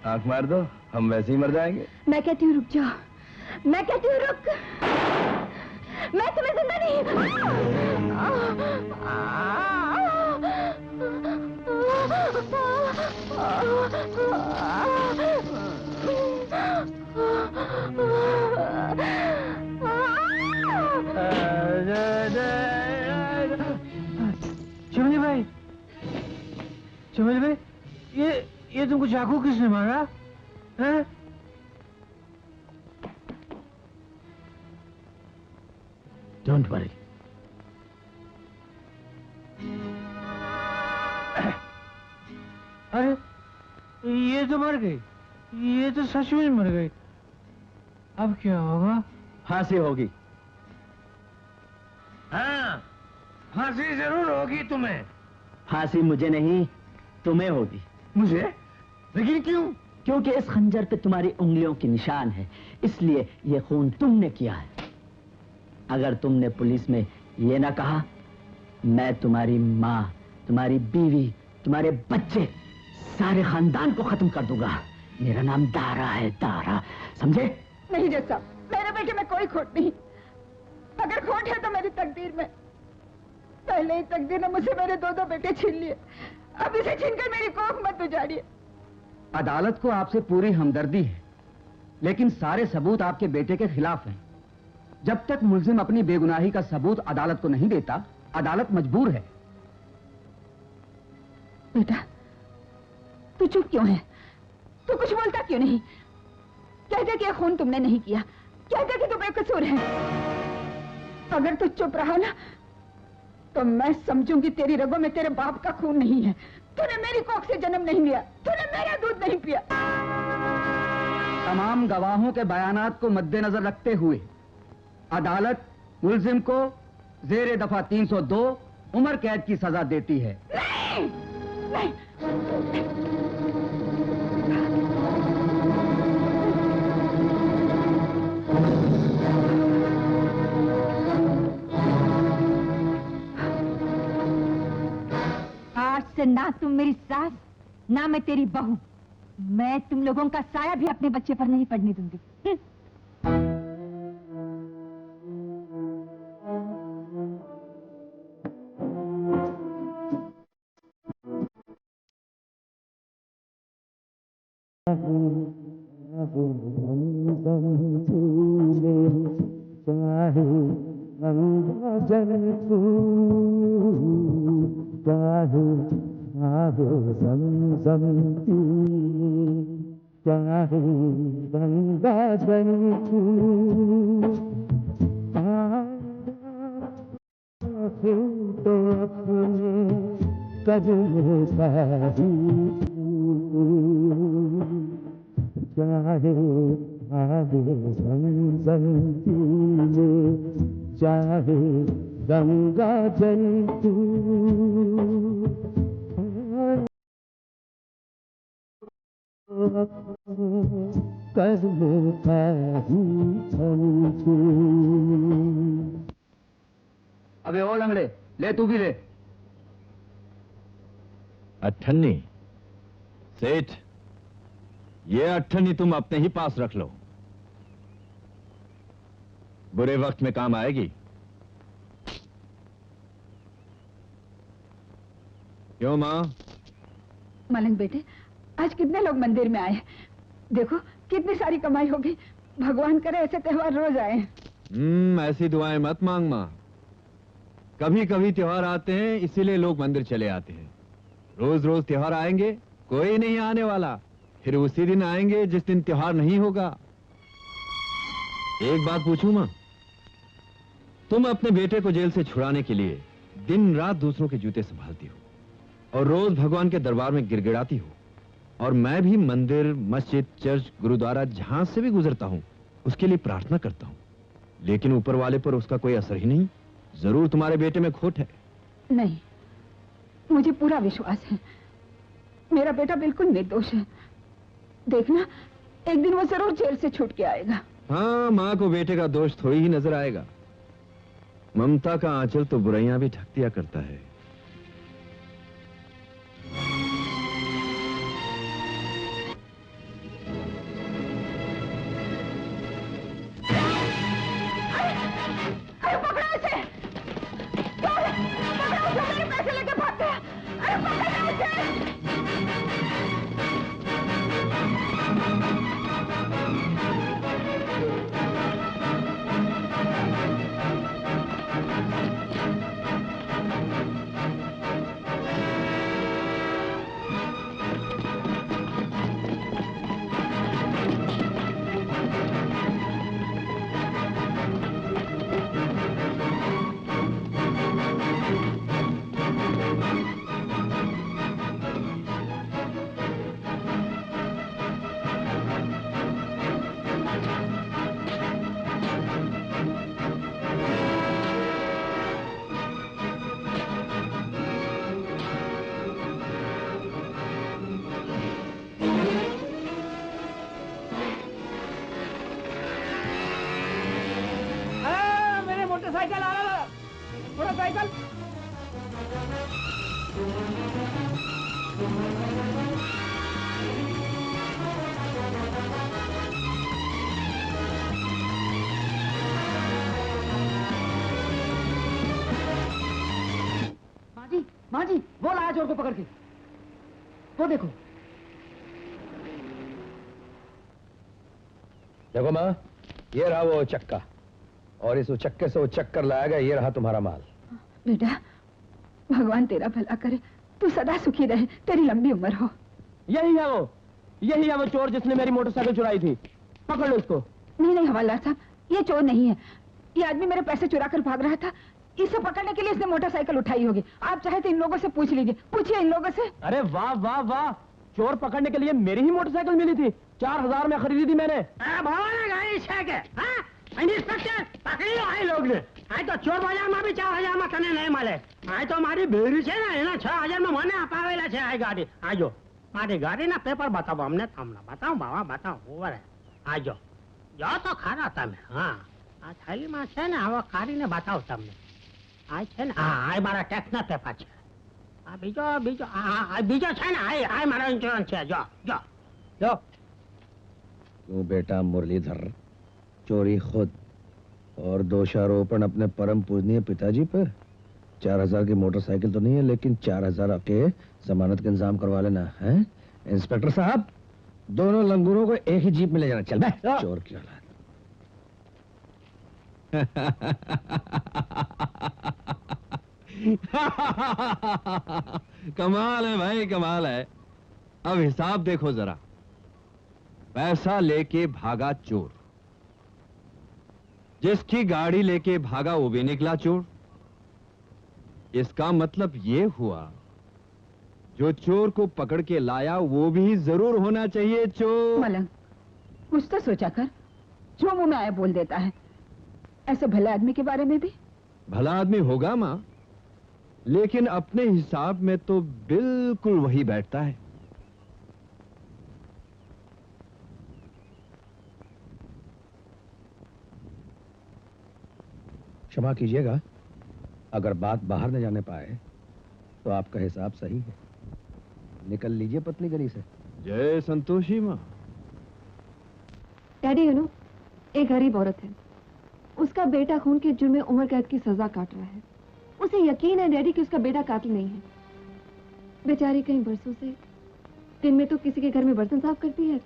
आंख मार दो, हम वैसे ही मर जाएंगे। मैं कहती हूँ रुक जाओ, मैं कहती हूँ रुक, मैं तुम्हें जिंदा नहीं। चमेल भाई, ये तुमको चाकू किसने मारा? हैं? Don't worry. अरे ये तो मर गई, ये तो सच में मर गई। अब क्या होगा? फांसी होगी। हाँ, फांसी जरूर होगी तुम्हें। फांसी मुझे नहीं, तुम्हें होगी। मुझे? लेकिन क्यों? क्योंकि इस खंजर पे तुम्हारी उंगलियों के निशान है, इसलिए ये खून तुमने किया है। अगर तुमने पुलिस में ये ना कहा, मैं तुम्हारी माँ, तुम्हारी बीवी, तुम्हारे बच्चे, सारे खानदान को खत्म कर दूंगा। मेरा नाम दारा है, दारा, समझे? नहीं जज साहब, मेरे बेटे में कोई खोट नहीं। अगर खोट है तो मेरी तकदीर में। पहले ही तकदीर ने मुझसे मेरे दो बेटे छीन लिए, अब इसे छीनकर मेरी कोख मत उजाड़िए। अदालत को आपसे पूरी हमदर्दी है, लेकिन सारे सबूत आपके बेटे के खिलाफ हैं। जब तक मुल्जिम अपनी बेगुनाही का सबूत अदालत को नहीं देता, अदालत मजबूर है। बेटा, तू चुप क्यों है? तू कुछ बोलता क्यों नहीं? कहते कि खून तुमने नहीं किया, कहते कि तू बेकसूर है। अगर तू चुप रहा ना, तो मैं समझूंगी तेरी रगों में तेरे बाप का खून नहीं है। तूने मेरी कोख से जन्म नहीं लिया, तूने मेरा दूध नहीं पिया। तमाम गवाहों के बयानात को मद्देनजर रखते हुए अदालत मुल्जिम को जेर दफा 302 उम्र कैद की सजा देती है। नहीं, नहीं। आज से ना तुम मेरी सास, ना मैं तेरी बहू। मैं तुम लोगों का साया भी अपने बच्चे पर नहीं पड़ने दूंगी। चाहे गंगा जल तू कर लेता ही अबे ओ लंगड़े, ले तू भी ले। अट्ठन्नी सेठ, ये अट्ठन्नी तुम अपने ही पास रख लो, बुरे वक्त में काम आएगी। क्यों मां? मलंग बेटे, आज कितने लोग मंदिर में आए। देखो कितनी सारी कमाई होगी। भगवान करे ऐसे त्योहार रोज आए। ऐसी दुआएं मत मांग मां। कभी कभी त्योहार आते हैं, इसीलिए लोग मंदिर चले आते हैं। रोज रोज त्योहार आएंगे, कोई नहीं आने वाला। फिर उसी दिन आएंगे जिस दिन त्योहार नहीं होगा। एक बात पूछूं मां, तुम अपने बेटे को जेल से छुड़ाने के लिए दिन रात दूसरों के जूते संभालती हो और रोज भगवान के दरबार में गिड़गिड़ाती हो, और मैं भी मंदिर, मस्जिद, चर्च, गुरुद्वारा जहां से भी गुजरता हूं उसके लिए प्रार्थना करता हूं, लेकिन ऊपर वाले पर उसका कोई असर ही नहीं। जरूर तुम्हारे बेटे में खोट है। नहीं, मुझे पूरा विश्वास है, मेरा बेटा बिल्कुल निर्दोष है। देखना, एक दिन वो जरूर जेल से छूट के आएगा। हाँ, माँ को बेटे का दोष थोड़ी ही नजर आएगा। ममता का आंचल तो बुराइयां भी ढक दिया करता है। अरे पकड़ो इसे! पकड़ो उसे, मेरे पैसे लेके भागते हैं। अरे पकड़ो इसे! मोटरसाइकिल। माँ जी वो लाया चोर को पकड़ के। वो देखो। देखो माँ, ये रहा वो चक्का, और इस चक्के से वो चक्कर लाया गया। ये रहा तुम्हारा माल। बेटा, भगवान तेरा भला करे, तू सदा सुखी रहे, तेरी लंबी उम्र हो। यही है वो चोर जिसने मेरी मोटरसाइकिल चुराई थी। पकड़ लो उसको। नहीं नहीं हवालदार साहब, ये चोर नहीं है। ये आदमी मेरे पैसे चुरा कर भाग रहा था। इसे पकड़ने के लिए इसने मोटरसाइकिल उठाई होगी। आप चाहे तो इन लोगों से पूछ लीजिए। पूछिए इन लोगों से। अरे वाह वाह वाह, चोर पकड़ने के लिए मेरी ही मोटरसाइकिल मिली थी। 4000 में खरीदी थी मैंने। इंस्पेक्टर पकड़ियो आए लोग ने। आए तो चोर बाजार में भी 4000 में तने नहीं મળે। आए तो मारी भेरी છે ને એના 6000 में મને અપાવેલા છે આ ગાડી। આજો મારી ગાડીના પેપર બતાવો અમને, તમને બતાવો બાવા બતાવો ઓવર આજો જો તો ખરા તમે। હા આ થેલીમાં છે ને આવો કાઢીને બતાવો તમને। આ છે ને આ મારા ટેક્સના પેપર છે। આ બીજો છે ને આ મારો ઇન્સ્યોરન્સ છે। જો જો જો। क्यों बेटा मुरलीधर, चोरी खुद और दोषारोपण अपने परम पूजनीय पिताजी पर। 4000 की मोटरसाइकिल तो नहीं है, लेकिन 4000 के जमानत का इंतजाम करवा लेना है। इंस्पेक्टर साहब, दोनों लंगूरों को एक ही जीप में ले जाना। चल बे, चोर की औलाद। कमाल है भाई, कमाल है। अब हिसाब देखो जरा। पैसा लेके भागा चोर, जिसकी गाड़ी लेके भागा वो भी निकला चोर। इसका मतलब ये हुआ जो चोर को पकड़ के लाया वो भी जरूर होना चाहिए चोर। मलंग, कुछ तो सोचा कर। जो मुंह में आया बोल देता है। ऐसे भले आदमी के बारे में भी। भला आदमी होगा माँ, लेकिन अपने हिसाब में तो बिल्कुल वही बैठता है। क्षमा कीजिएगा, अगर बात बाहर न जाने पाए तो आपका हिसाब सही है। निकल लीजिए पतली गली से। जय संतोषी माँ। डैडी, यू नो, एक गरीब औरत है, उसका बेटा खून के जुर्म में उम्र कैद की सजा काट रहा है। उसे यकीन है डैडी कि उसका बेटा कातिल नहीं है। बेचारी कई बरसों से दिन में तो किसी के घर में बर्तन साफ करती है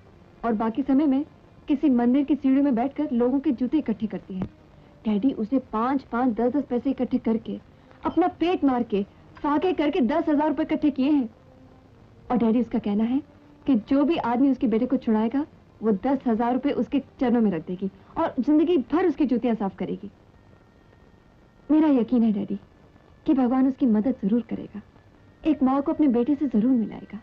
और बाकी समय में किसी मंदिर की सीढ़ी में बैठकर लोगों के जूते इकट्ठे करती है। डैडी, उसे 5-5, 10-10 पैसे इकट्ठे करके अपना पेट मार के फाके करके 10,000 रुपए इकट्ठे किए हैं। और डैडी, उसका कहना है कि जो भी आदमी उसके बेटे को छुड़ाएगा वो 10,000 रुपए उसके चरणों में रख देगी और जिंदगी भर उसकी जूतियां साफ करेगी। मेरा यकीन है डैडी कि भगवान उसकी मदद जरूर करेगा। एक माँ को अपने बेटे से जरूर मिलाएगा।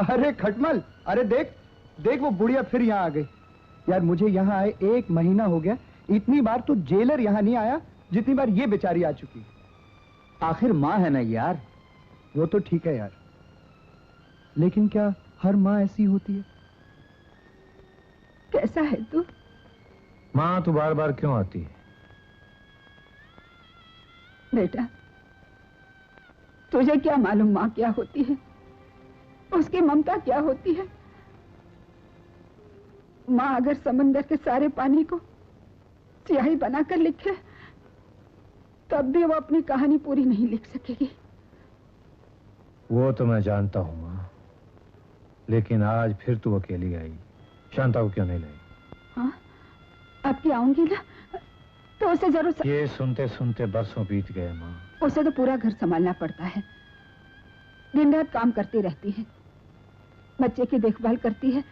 अरे खटमल, अरे देख देख, वो बुढ़िया फिर यहाँ आ गई। यार मुझे यहाँ आए 1 महीना हो गया। इतनी बार तो जेलर यहाँ नहीं आया जितनी बार ये बेचारी आ चुकी। आखिर माँ है ना यार। वो तो ठीक है यार, लेकिन क्या हर माँ ऐसी होती है? कैसा है तू? माँ तू बार बार क्यों आती है? बेटा, तुझे क्या मालूम माँ क्या होती है, उसकी ममता क्या होती है। माँ अगर समंदर के सारे पानी को स्याही बनाकर लिखे तब भी वो अपनी कहानी पूरी नहीं लिख सकेगी। वो तो मैं जानता हूँ माँ, लेकिन आज फिर तू अकेली आई। शांता को क्यों नहीं लाई? हाँ, अब की आऊंगी ना तो उसे जरूर ये सुनते सुनते बरसों बीत गए माँ। उसे तो पूरा घर संभालना पड़ता है। दिन रात काम करती रहती है, बच्चे की देखभाल करती है,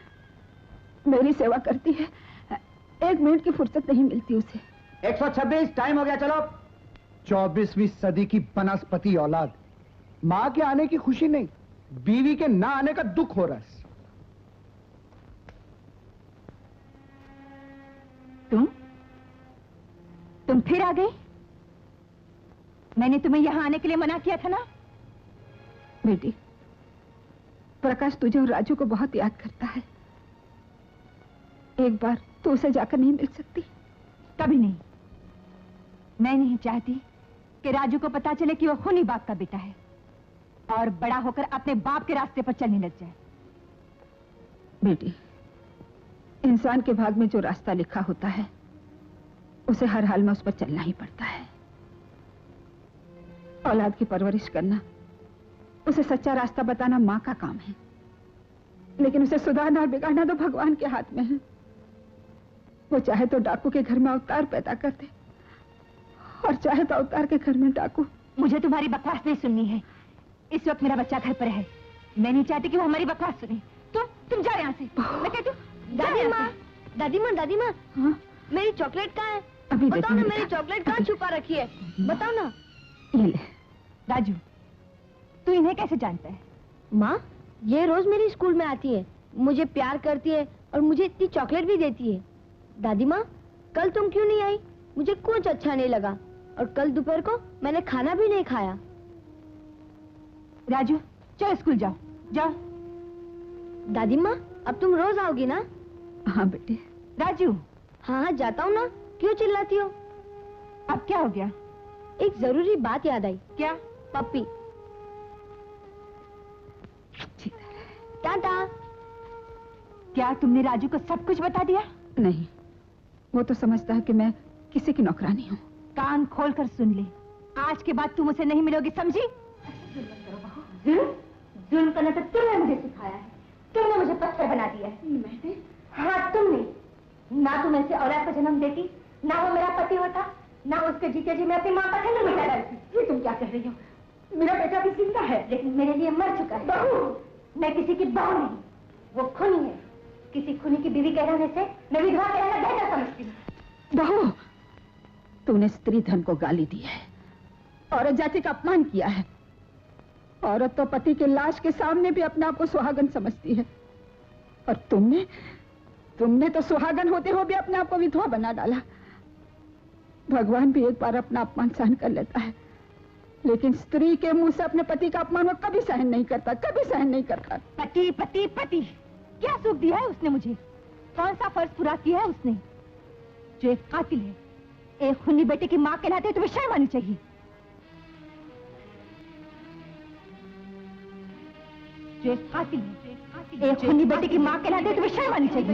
मेरी सेवा करती है। 1 मिनट की फुर्सत नहीं मिलती उसे। 126 टाइम हो गया, चलो। 24वीं सदी की बनस्पति औलाद। माँ के आने की खुशी नहीं, बीवी के ना आने का दुख हो रहा है। तुम फिर आ गई? मैंने तुम्हें यहाँ आने के लिए मना किया था ना? बेटी, प्रकाश तुझे और राजू को बहुत याद करता है। एक बार तो उसे जाकर नहीं मिल सकती? कभी नहीं। मैं नहीं चाहती कि राजू को पता चले कि वो खूनी बाप का बेटा है और बड़ा होकर अपने बाप के रास्ते पर चलने लग जाए। बेटी, इंसान के भाग में जो रास्ता लिखा होता है उसे हर हाल में उस पर चलना ही पड़ता है। औलाद की परवरिश करना, उसे सच्चा रास्ता बताना माँ का काम है, लेकिन उसे सुधारना और बिगाड़ना तो भगवान के हाथ में है। वो चाहे तो डाकू के घर में अवतार पैदा कर दे और चाहे तो अवतार के घर में डाकू। मुझे तुम्हारी बकवास नहीं सुननी है। इस वक्त मेरा बच्चा घर पर है, मैं नहीं चाहती कि वो हमारी बकवास सुने। तुम जाओ यहाँ से। मैं कहती हूँ दादी माँ, दादी माँ, दादी माँ, हाँ? मेरी चॉकलेट कहाँ है? अभी बताओ ना, मेरी चॉकलेट कहाँ छुपा रखी है? बताओ ना। ये ले। राजू, तू इन्हें कैसे जानता है? माँ, ये रोज मेरी स्कूल में आती है, मुझे प्यार करती है और मुझे इतनी चॉकलेट भी देती है। दादी माँ, कल तुम क्यों नहीं आई? मुझे कुछ अच्छा नहीं लगा और कल दोपहर को मैंने खाना भी नहीं खाया। राजू, चलो स्कूल जाओ। जाओ। दादी माँ, अब तुम रोज आओगी ना? हाँ बेटे। राजू। हाँ हाँ, जाता हूँ ना। क्यों चिल्लाती हो? अब क्या हो गया? एक जरूरी बात याद आई। क्या? पप्पी। टाटा। क्या तुमने राजू को सब कुछ बता दिया? नहीं, वो तो समझता है कि मैं किसी की नौकरानी हूँ। कान खोलकर सुन ले, आज के बाद तुम उसे नहीं मिलोगी, समझी? जुल्म करना तो तुमने मुझे सिखाया है, तुमने मुझे पत्थर बना दिया है। मैंने? हाँ, तुमने। ना तुम ऐसे औलाद को जन्म देती, ना वो मेरा पति होता, ना उसके जीते जी मैं अपनी माँ का खंडन मिटा डालती। ये तुम क्या कह रही हो? मेरा बेटा भी जिंदा है, लेकिन मेरे लिए मर चुका है। बहू, मैं किसी की बहू नहीं, वो खूनी है। किसी खूनी की बीवी कहलाने से मैं विधवा कहलाना बेहतर समझती हूँ। बहू, तूने स्त्री धन को गाली दी है, औरत जाति का अपमान किया है। औरत तो पति के लाश के सामने भी अपने आप को सुहागन समझती है, और तुमने तो सुहागन होते हुए भी अपने आप को विधवा बना डाला। भगवान भी एक बार अपना अपमान सहन कर लेता है, लेकिन स्त्री के मुंह से अपने पति का अपमान वो कभी सहन नहीं करता, कभी सहन नहीं करता। पति पति पति, क्या सुख दिया है उसने मुझे? कौन सा फर्ज पूरा किया है उसने? जो एक कातिल है, एक खूनी बेटे की मां कहलाते तुम्हें शर्म आनी चाहिए। जो एक कातिल है, एक खूनी बेटे की मां कहलाते तुम्हें शर्म आनी चाहिए।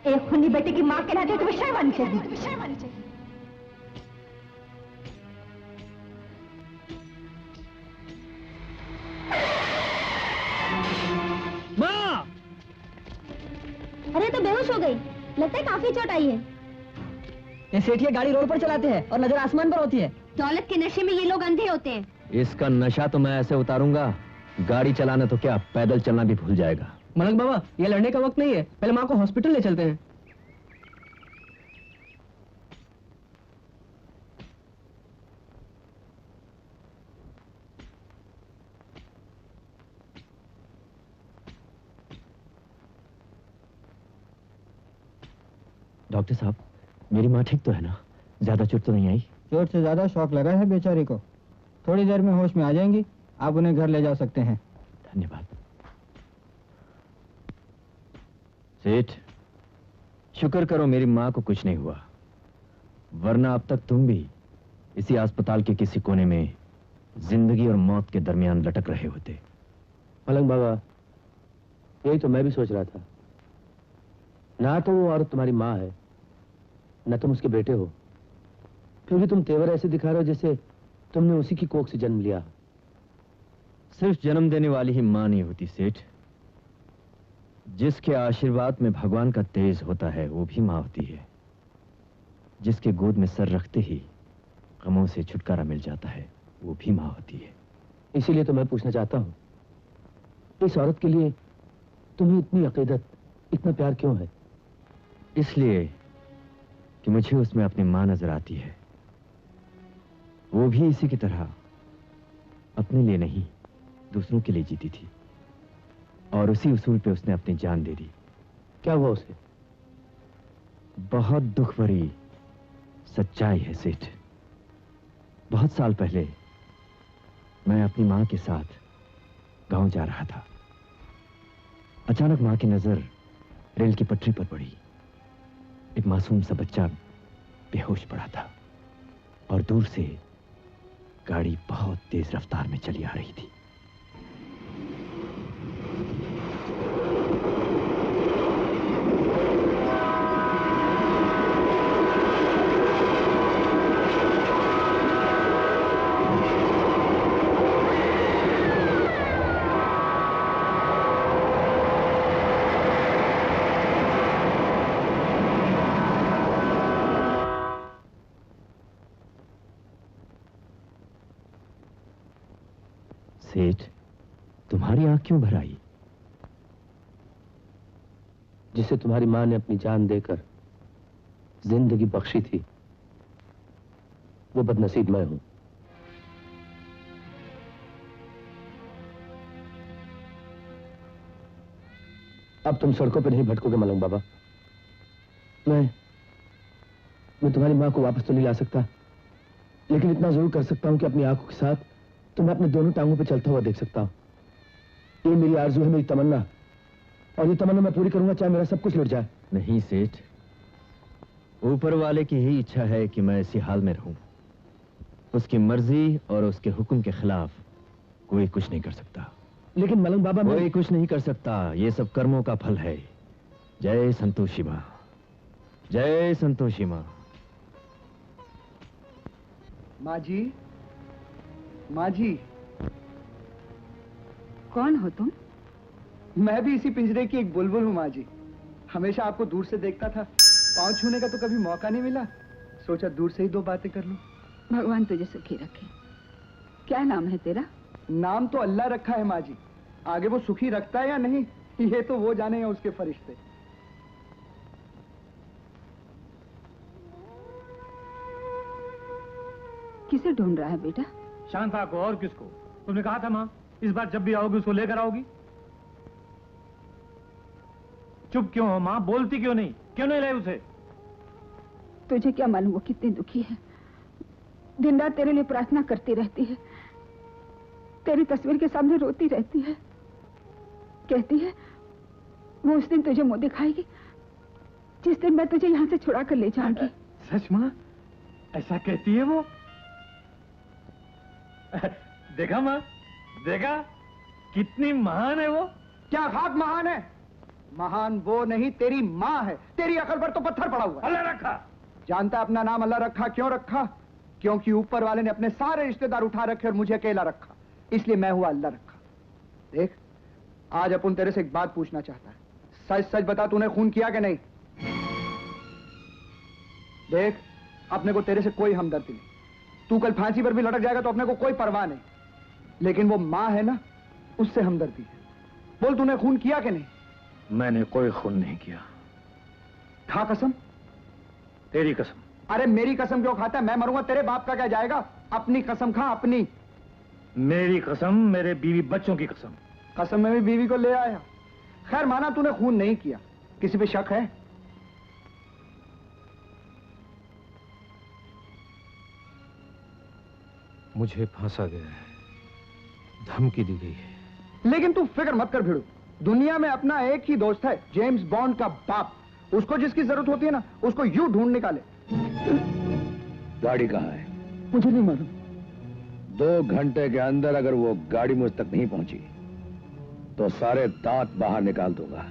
एक खूनी बेटे की मां कहलाते तुम्हें शर्म आनी चाहिए। माँ! अरे तो बेहोश हो गई, लगता है काफी चोट आई है। ये सेठिया गाड़ी रोड पर चलाते हैं और नजर आसमान पर होती है। दौलत के नशे में ये लोग अंधे होते हैं। इसका नशा तो मैं ऐसे उतारूंगा, गाड़ी चलाना तो क्या पैदल चलना भी भूल जाएगा। मलंग बाबा, ये लड़ने का वक्त नहीं है, पहले माँ को हॉस्पिटल ले चलते हैं। डॉक्टर साहब, मेरी माँ ठीक तो है ना? ज्यादा चोट तो नहीं आई? चोट से ज्यादा शॉक लगा है बेचारी को। थोड़ी देर में होश में आ जाएंगी, आप उन्हें घर ले जा सकते हैं। धन्यवाद। सेठ, शुक्र करो मेरी माँ को कुछ नहीं हुआ, वरना अब तक तुम भी इसी अस्पताल के किसी कोने में जिंदगी और मौत के दरमियान लटक रहे होते। मलंग बाबा, यही तो मैं भी सोच रहा था। ना तो वो औरत तुम्हारी माँ है, न तुम उसके बेटे हो, फिर भी तुम तेवर ऐसे दिखा रहे हो जैसे तुमने उसी की कोख से जन्म लिया। सिर्फ जन्म देने वाली ही माँ नहीं होती सेठ, जिसके आशीर्वाद में भगवान का तेज होता है वो भी माँ होती है। जिसके गोद में सर रखते ही गमों से छुटकारा मिल जाता है वो भी माँ होती है। इसीलिए तो मैं पूछना चाहता हूँ, इस औरत के लिए तुम्हें इतनी अकीदत, इतना प्यार क्यों है? इसलिए कि मुझे उसमें अपनी माँ नजर आती है। वो भी इसी की तरह अपने लिए नहीं दूसरों के लिए जीती थी, और उसी उसूल पे उसने अपनी जान दे दी। क्या हुआ उसे? बहुत दुख भरी सच्चाई है सेठ। बहुत साल पहले मैं अपनी मां के साथ गांव जा रहा था। अचानक मां की नजर रेल की पटरी पर पड़ी। एक मासूम सा बच्चा बेहोश पड़ा था और दूर से गाड़ी बहुत तेज रफ्तार में चली आ रही थी। सेठ, तुम्हारी आंख क्यों भर आई? जिसे तुम्हारी मां ने अपनी जान देकर जिंदगी बख्शी थी, वो बदनसीब मैं हूं। अब तुम सड़कों पर नहीं भटकोगे मलंग बाबा। मैं तुम्हारी मां को वापस तो नहीं ला सकता, लेकिन इतना जरूर कर सकता हूं कि अपनी आंखों के साथ तुम्हें अपने दोनों टांगों पे चलता हुआ देख सकता हूं। ये मेरी आरज़ू है, मेरी तमन्ना, और ये तमन्ना मैं पूरी करूंगा चाहे मेरा सब कुछ लुट जाए। नहीं सेठ, ऊपर वाले की ही इच्छा है कि मैं इसी हाल में रहूं। उसकी मर्जी और उसके हुक्म के खिलाफ कोई कुछ नहीं कर सकता। लेकिन मलंग बाबा, कोई कुछ नहीं कर सकता। ये सब कर्मों का फल है। जय संतोषी मां, जय संतोषी मां। माँ जी, माँ जी। कौन हो तुम? मैं भी इसी पिंजरे की एक बुलबुल हूँ माँ जी। हमेशा आपको दूर से देखता था, पाँव छूने का तो कभी मौका नहीं मिला, सोचा दूर से ही दो बातें कर लूं। भगवान तुझे सुखी रखे। क्या नाम है तेरा? नाम तो अल्लाह रखा है माँ जी, आगे वो सुखी रखता है या नहीं ये तो वो जाने हैं उसके फरिश्ते। किसे ढूंढ रहा है बेटा? शांता को, और किसको? तुमने कहा था माँ इस बार जब भी आओगी उसको लेकर आओगी। चुप क्यों हो माँ? बोलती क्यों नहीं? क्यों नहीं लाए उसे? तुझे क्या मालूम वो कितनी दुखी है। दिन रात तेरे लिए प्रार्थना करती रहती है, तेरी तस्वीर के सामने रोती रहती है, कहती है वो उस दिन तुझे मुंह दिखाएगी जिस दिन मैं तुझे यहाँ से छुड़ा कर ले जाऊंगी। सच माँ? ऐसा कहती है वो? देखा माँ, देखा कितनी महान है वो। क्या खाक महान है? महान वो नहीं, तेरी माँ है। तेरी अकल पर तो पत्थर पड़ा हुआ है। अल्लाह रखा। जानता अपना नाम अल्लाह रखा क्यों रखा? क्योंकि ऊपर वाले ने अपने सारे रिश्तेदार उठा रखे और मुझे अकेला रखा, इसलिए मैं हुआ अल्लाह रखा। देख, आज अपन तेरे से एक बात पूछना चाहता है। सच सच बता, तूने खून किया कि नहीं? देख, अपने को तेरे से कोई हमदर्दी नहीं। तू कल फांसी पर भी लटक जाएगा तो अपने को कोई परवाह नहीं, लेकिन वो माँ है ना, उससे हमदर्दी है। बोल, तूने खून किया कि नहीं? मैंने कोई खून नहीं किया। खा कसम। तेरी कसम। अरे मेरी कसम क्यों खाता है? मैं मरूंगा, तेरे बाप का क्या जाएगा? अपनी कसम खा, अपनी। मेरी कसम, मेरे बीवी बच्चों की कसम। कसम में भी बीवी को ले आया। खैर, माना तूने खून नहीं किया, किसी पे शक है? मुझे फांसा गया है, धमकी दी गई है। लेकिन तू फिक्र मत कर भिड़ू, दुनिया में अपना एक ही दोस्त है, जेम्स बॉन्ड का बाप। उसको जिसकी जरूरत होती है ना, उसको यूं ढूंढ निकाले। गाड़ी कहाँ है? मुझे नहीं मालूम। 2 घंटे के अंदर अगर वो गाड़ी मुझ तक नहीं पहुंची तो सारे दांत बाहर निकाल दूंगा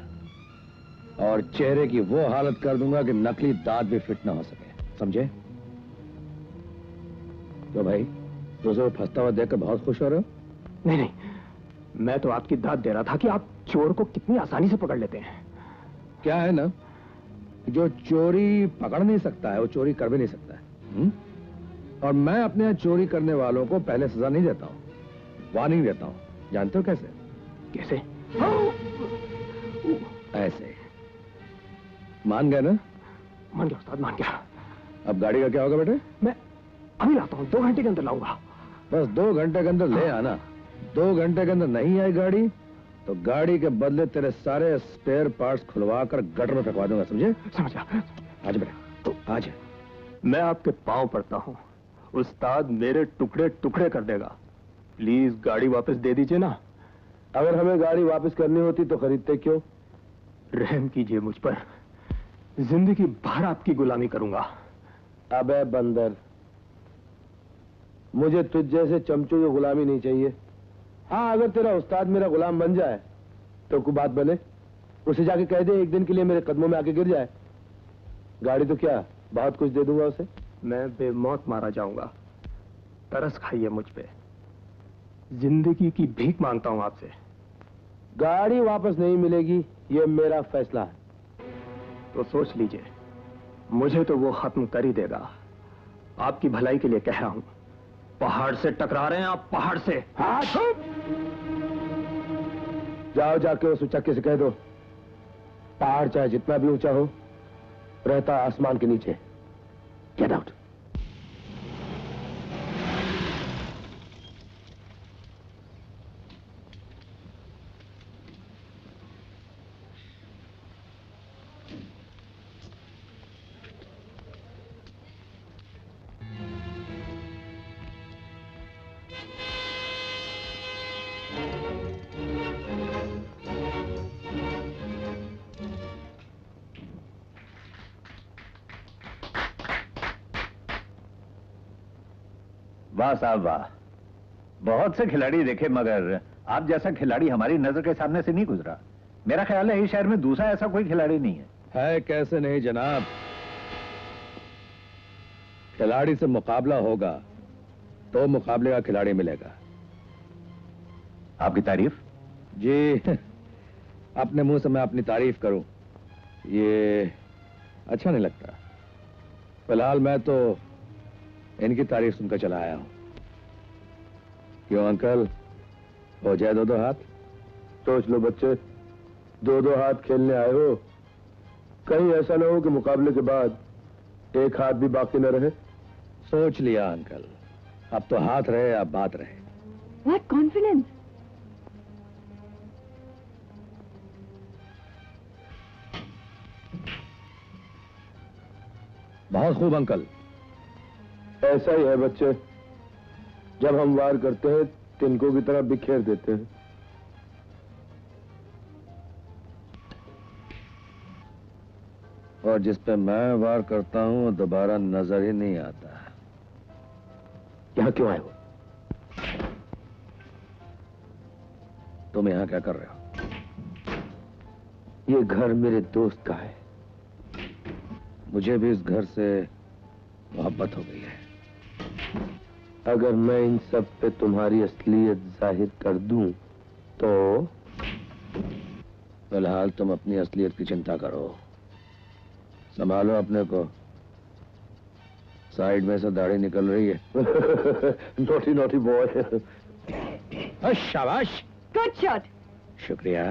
और चेहरे की वो हालत कर दूंगा कि नकली दांत भी फिट ना हो सके, समझे? तो भाई, तुझे फंसता हुआ देखकर बहुत खुश हो रहे हो? नहीं नहीं, मैं तो आपकी दाद दे रहा था कि आप चोर को कितनी आसानी से पकड़ लेते हैं। क्या है ना, जो चोरी पकड़ नहीं सकता है वो चोरी कर भी नहीं सकता है। और मैं अपने चोरी करने वालों को पहले सजा नहीं देता हूं, वार्निंग देता हूं। जानते हो कैसे? कैसे? ऐसे। मान गए ना? मान गया उस्ताद, मान गया। अब गाड़ी का क्या होगा बेटे? मैं अभी लाता हूँ, 2 घंटे के अंदर लाऊंगा। बस 2 घंटे के अंदर ले आना। 2 घंटे के अंदर नहीं आई गाड़ी तो गाड़ी के बदले तेरे सारे स्पेयर पार्ट्स खुलवा कर गटर में फेंकवा दूंगा, समझे? समझा। आज बेटा आज। मैं आपके पांव पड़ता हूं, उस्ताद मेरे टुकड़े टुकड़े कर देगा। प्लीज गाड़ी वापस दे दीजिए ना। अगर हमें गाड़ी वापस करनी होती तो खरीदते क्यों? रहम कीजिए मुझ पर, जिंदगी भर आपकी गुलामी करूंगा। अबे बंदर, मुझे तुझ जैसे चमचों की गुलामी नहीं चाहिए। हाँ, अगर तेरा उस्ताद मेरा गुलाम बन जाए तो कोई बात बने, उसे जाके कह दे एक दिन के लिए मेरे कदमों में आके गिर जाए। गाड़ी तो क्या, बहुत कुछ दे दूंगा उसे। मैं बेमौत मारा जाऊंगा, तरस खाइए मुझ पे। जिंदगी की भीख मांगता हूं आपसे। गाड़ी वापस नहीं मिलेगी, ये मेरा फैसला है। तो सोच लीजिए, मुझे तो वो खत्म कर ही देगा। आपकी भलाई के लिए कह रहा हूं। पहाड़ से टकरा रहे हैं आप, पहाड़ से। जाओ जाके उस उचक्के से कह दो, पहाड़ चाहे जितना भी ऊंचा हो, रहता आसमान के नीचे। Get out. वाह साहब वाह, बहुत से खिलाड़ी देखे मगर आप जैसा खिलाड़ी हमारी नजर के सामने से नहीं गुजरा। मेरा ख्याल है इस शहर में दूसरा ऐसा कोई खिलाड़ी नहीं है। कैसे नहीं जनाब, खिलाड़ी से मुकाबला होगा तो मुकाबले का खिलाड़ी मिलेगा। आपकी तारीफ? जी, अपने मुंह से मैं अपनी तारीफ करूं ये अच्छा नहीं लगता। फिलहाल मैं तो इनकी तारीफ सुनकर चला आया हूं। क्यों अंकल, हो जाए दो दो हाथ? सोच लो बच्चे, दो दो हाथ खेलने आए हो, कहीं ऐसा ना हो कि मुकाबले के बाद एक हाथ भी बाकी न रहे। सोच लिया अंकल, अब तो हाथ रहे अब बात रहे। What confidence? बहुत खूब अंकल। ऐसा ही है बच्चे, जब हम वार करते हैं तिनकों की तरह बिखेर देते हैं। और जिस पे मैं वार करता हूं वो दोबारा नजर ही नहीं आता। यहां क्यों आए हो? तुम यहां क्या कर रहे हो? ये घर मेरे दोस्त का है। मुझे भी इस घर से मोहब्बत हो गई है। अगर मैं इन सब पे तुम्हारी असलियत जाहिर कर दूं तो? फिलहाल तुम अपनी असलियत की चिंता करो, संभालो अपने को। साइड में से दाढ़ी निकल रही है। Naughty naughty boy. शाबाश, गुड शॉट। शुक्रिया।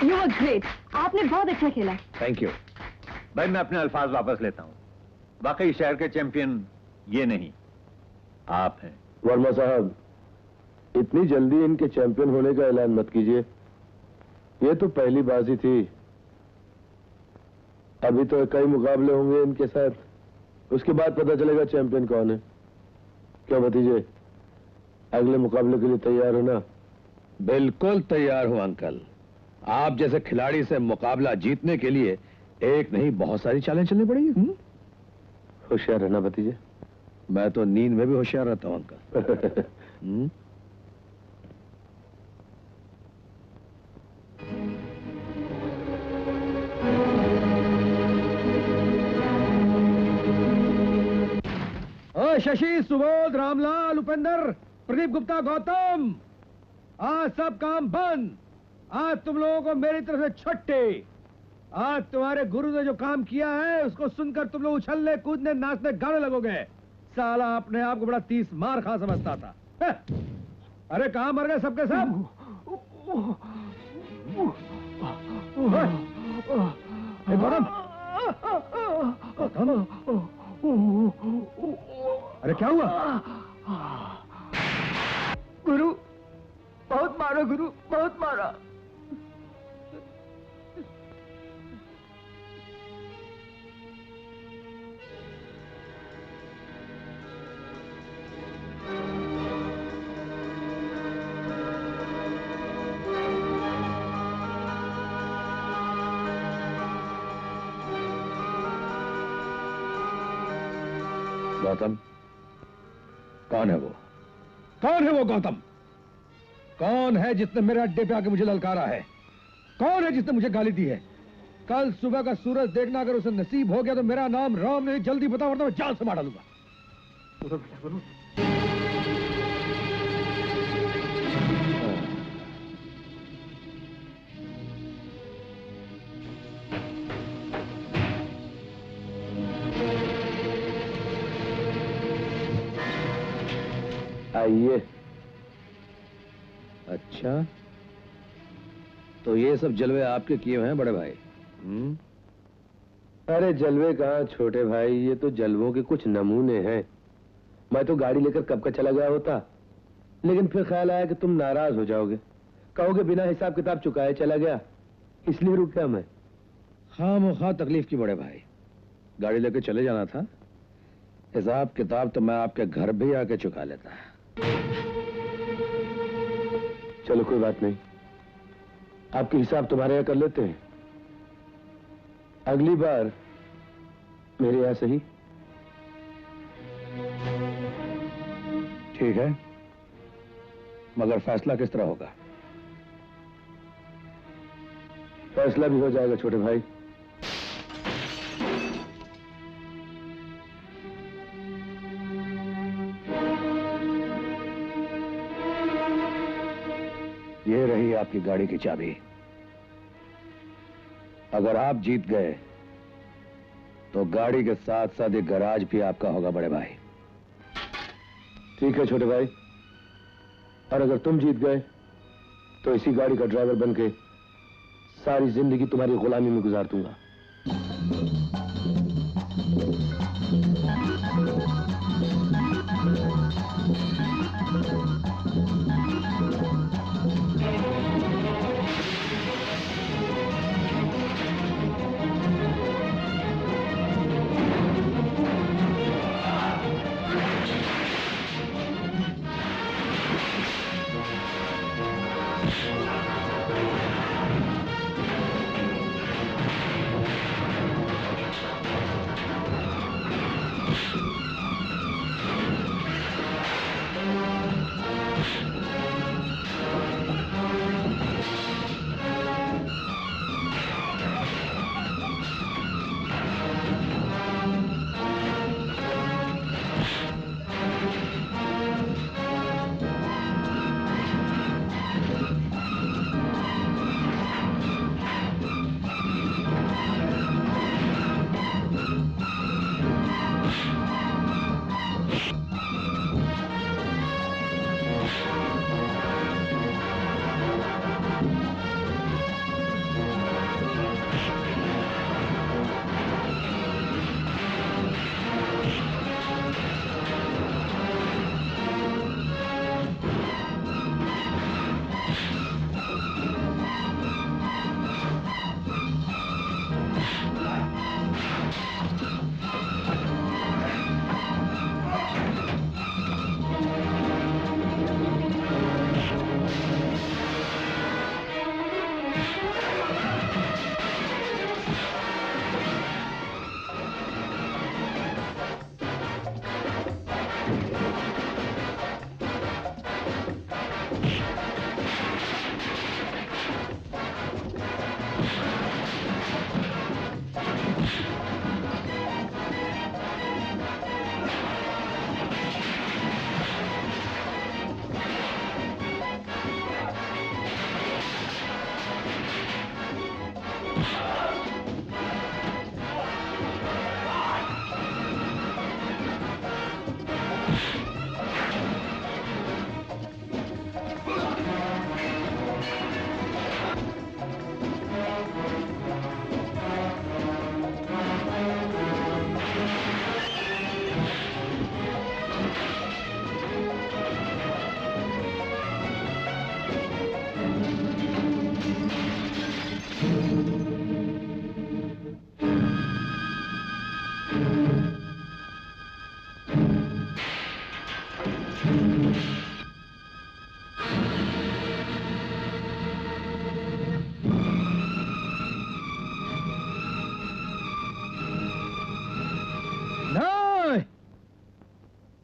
You were great. आपने बहुत अच्छा खेला। Thank you. भाई मैं अपने अल्फाज वापस लेता हूं। वाकई शहर के चैंपियन ये नहीं, आप हैं। वर्मा साहब, इतनी जल्दी इनके चैंपियन होने का ऐलान मत कीजिए। ये तो पहली बाजी थी, अभी तो कई मुकाबले होंगे इनके साथ, उसके बाद पता चलेगा चैंपियन कौन है। क्या भतीजे, अगले मुकाबले के लिए तैयार हो ना? बिल्कुल तैयार हूं अंकल। आप जैसे खिलाड़ी से मुकाबला जीतने के लिए एक नहीं बहुत सारी चालें चलनी पड़ेगी। होशियार रहना भतीजे। मैं तो नींद में भी होशियार रहता हूं अंकल। शशि, सुबोध, रामलाल, उपेंद्र, प्रदीप गुप्ता, गौतम, आज सब काम बंद। आज तुम लोगों को मेरी तरफ से छुट्टी। आज तुम्हारे गुरु ने जो काम किया है उसको सुनकर तुम लोग उछलने कूदने नाचने गाने लगोगे। साला अपने आप को बड़ा 30 मार खा समझता था। अरे कहां मर गए सबके सब? गौतम, अरे क्या हुआ? गुरु, बहुत मारा गुरु, बहुत मारा। गौतम, कौन है वो? कौन है वो गौतम? कौन है जिसने मेरे अड्डे पे आके मुझे ललकारा है? कौन है जिसने मुझे गाली दी है? कल सुबह का सूरज देखना अगर उसे नसीब हो गया तो मेरा नाम राम नहीं, जल्दी बता वरना मैं जान से मार डालूंगा। आइए। अच्छा, तो ये सब जलवे आपके किए हुए हैं बड़े भाई? अरे जलवे कहाँ छोटे भाई, ये तो जलवों के कुछ नमूने हैं। मैं तो गाड़ी लेकर कब का चला गया होता, लेकिन फिर ख्याल आया कि तुम नाराज हो जाओगे, कहोगे बिना हिसाब किताब चुकाए चला गया, इसलिए रुक गया मैं। खामोखा तकलीफ की बड़े भाई, गाड़ी लेकर चले जाना था, हिसाब किताब तो मैं आपके घर भी आके चुका लेता। चलो कोई बात नहीं, आपके हिसाब तुम्हारे यहाँ कर लेते हैं। अगली बार मेरे यहाँ सही। ठीक है, मगर फैसला किस तरह होगा? फैसला भी हो जाएगा छोटे भाई। ये रही आपकी गाड़ी की चाबी। अगर आप जीत गए तो गाड़ी के साथ साथ ये गैराज भी आपका होगा बड़े भाई। ठीक है छोटे भाई, और अगर तुम जीत गए तो इसी गाड़ी का ड्राइवर बनके सारी जिंदगी तुम्हारी गुलामी में गुजार दूंगा।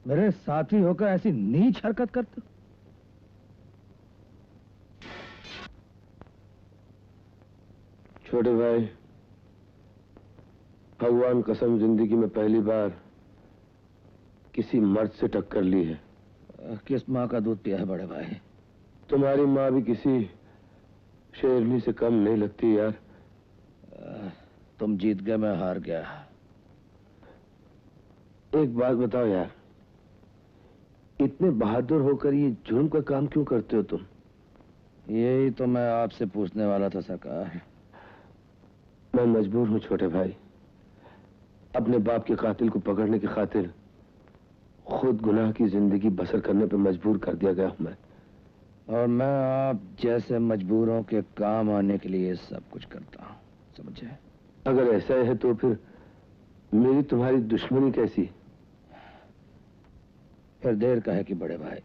मेरे साथी होकर ऐसी नीच हरकत करते हो? छोटे भाई, भगवान कसम जिंदगी में पहली बार किसी मर्द से टक्कर ली है। किस माँ का दूध पिया है बड़े भाई? तुम्हारी माँ भी किसी शेरनी से कम नहीं लगती यार। तुम जीत गए, मैं हार गया। एक बात बताओ यार, इतने बहादुर होकर ये जुर्म का काम क्यों करते हो तुम? यही तो मैं आपसे पूछने वाला था सरकार। मैं मजबूर हूं छोटे भाई, अपने बाप के कातिल को पकड़ने की खातिर खुद गुनाह की जिंदगी बसर करने पर मजबूर कर दिया गया हूं मैं। और मैं आप जैसे मजबूरों के काम आने के लिए सब कुछ करता हूं, समझे? अगर ऐसा है तो फिर मेरी तुम्हारी दुश्मनी कैसी? फिर देर का है कि बड़े भाई,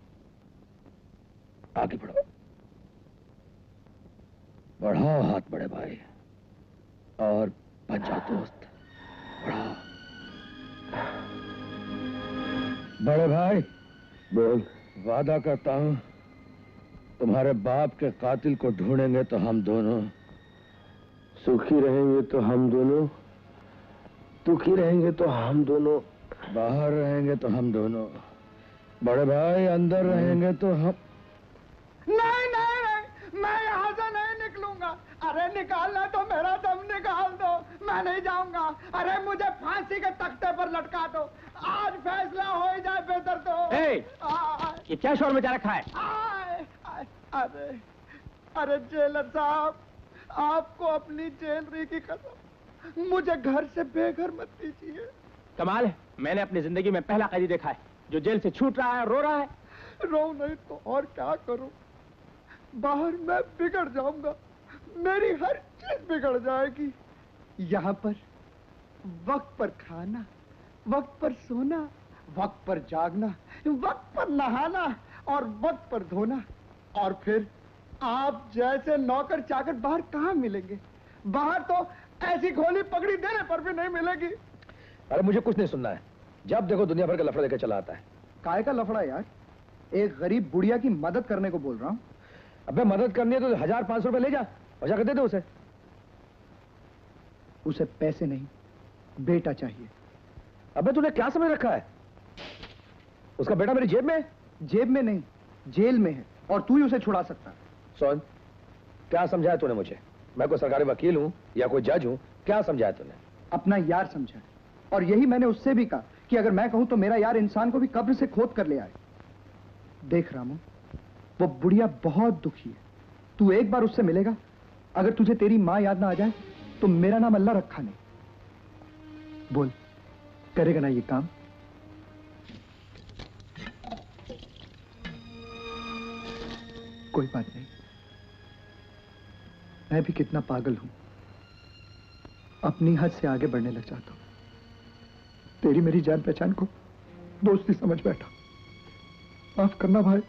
आगे बढ़ो, बढ़ाओ हाथ बड़े भाई, और बचाओ दोस्त, बढ़ाओ। बड़े भाई बोल। वादा करता हूं, तुम्हारे बाप के कातिल को ढूंढेंगे तो हम दोनों सुखी रहेंगे, तो हम दोनों दुखी रहेंगे, तो हम दोनों बाहर रहेंगे, तो हम दोनों बड़े भाई अंदर रहेंगे तो हम। नहीं नहीं नहीं, मैं यहाँ से नहीं निकलूंगा। अरे निकालना तो मेरा दम निकाल दो, मैं नहीं जाऊंगा। अरे मुझे फांसी के तख्ते पर लटका दो, आज फैसला हो ही जाए बेहतर तो। ये क्या शोर मचा रखा है? अरे अरे जेलर साहब, आपको अपनी जेलरी की कसम, मुझे घर से बेघर मत कीजिए। कमाल है, मैंने अपनी जिंदगी में पहला कैदी देखा है जो जेल से छूट रहा है, रो रहा है। रो नहीं तो और क्या करूं? बाहर मैं बिगड़ जाऊंगा, मेरी हर चीज बिगड़ जाएगी। यहाँ पर वक्त पर खाना, वक्त पर सोना, वक्त पर जागना, वक्त पर नहाना और वक्त पर धोना, और फिर आप जैसे नौकर चाकर बाहर कहाँ मिलेंगे? बाहर तो ऐसी खोली पगड़ी देने पर भी नहीं मिलेगी। अरे मुझे कुछ नहीं सुनना है, जब देखो दुनिया भर का लफड़ा लेकर चला आता है। काय का लफड़ा यार? एक गरीब बुढ़िया की मदद करने को बोल रहा हूँ। अबे मदद करनी है तो 1500 रुपए ले जा और जाकर दे दे उसे। उसे पैसे नहीं, बेटा चाहिए। अबे तूने क्या समझ रखा है? उसका बेटा मेरी जेब में है? जेब में नहीं, जेल में है, और तू ही उसे छुड़ा सकता है। सोन, क्या समझाया तूने मुझे? मैं कोई सरकारी वकील हूं या कोई जज हूं? क्या समझाया तूने? अपना यार समझा, और यही मैंने उससे भी कहा कि अगर मैं कहूं तो मेरा यार इंसान को भी कब्र से खोद कर ले आए। देख रामू, वो बुढ़िया बहुत दुखी है, तू एक बार उससे मिलेगा, अगर तुझे तेरी मां याद ना आ जाए तो मेरा नाम अल्लाह रखा नहीं। बोल, करेगा ना ये काम? कोई बात नहीं, मैं भी कितना पागल हूं, अपनी हद से आगे बढ़ने लग जाता हूं। तेरी मेरी जान पहचान को दोस्ती समझ बैठा, माफ करना भाई।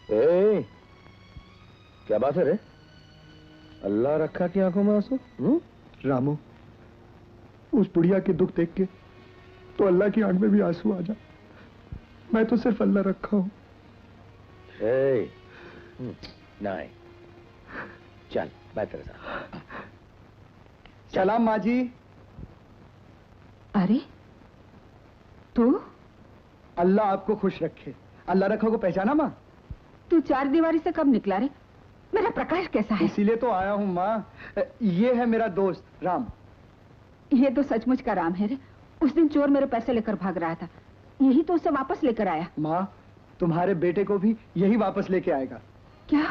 ए, क्या बात है रे? अल्लाह रखा की आंखों में आंसू? रामू, उस बुढ़िया के दुख देख के तो अल्लाह की आंख में भी आंसू आ जाए। मैं तो सिर्फ अल्लाह रखा हूं। नहीं, चल मैं तेरे साथ। सलाम माँ जी। अरे तू? अल्लाह आपको खुश रखे। अल्लाह रखा को पहचाना माँ? तू चार दीवारी से कब निकला रे? मेरा प्रकाश कैसा है? इसीलिए तो आया हूँ माँ। ये है मेरा दोस्त राम। ये तो सचमुच का राम है रे। उस दिन चोर मेरे पैसे लेकर भाग रहा था, यही तो उसे वापस लेकर आया। माँ, तुम्हारे बेटे को भी यही वापस लेके आएगा। क्या?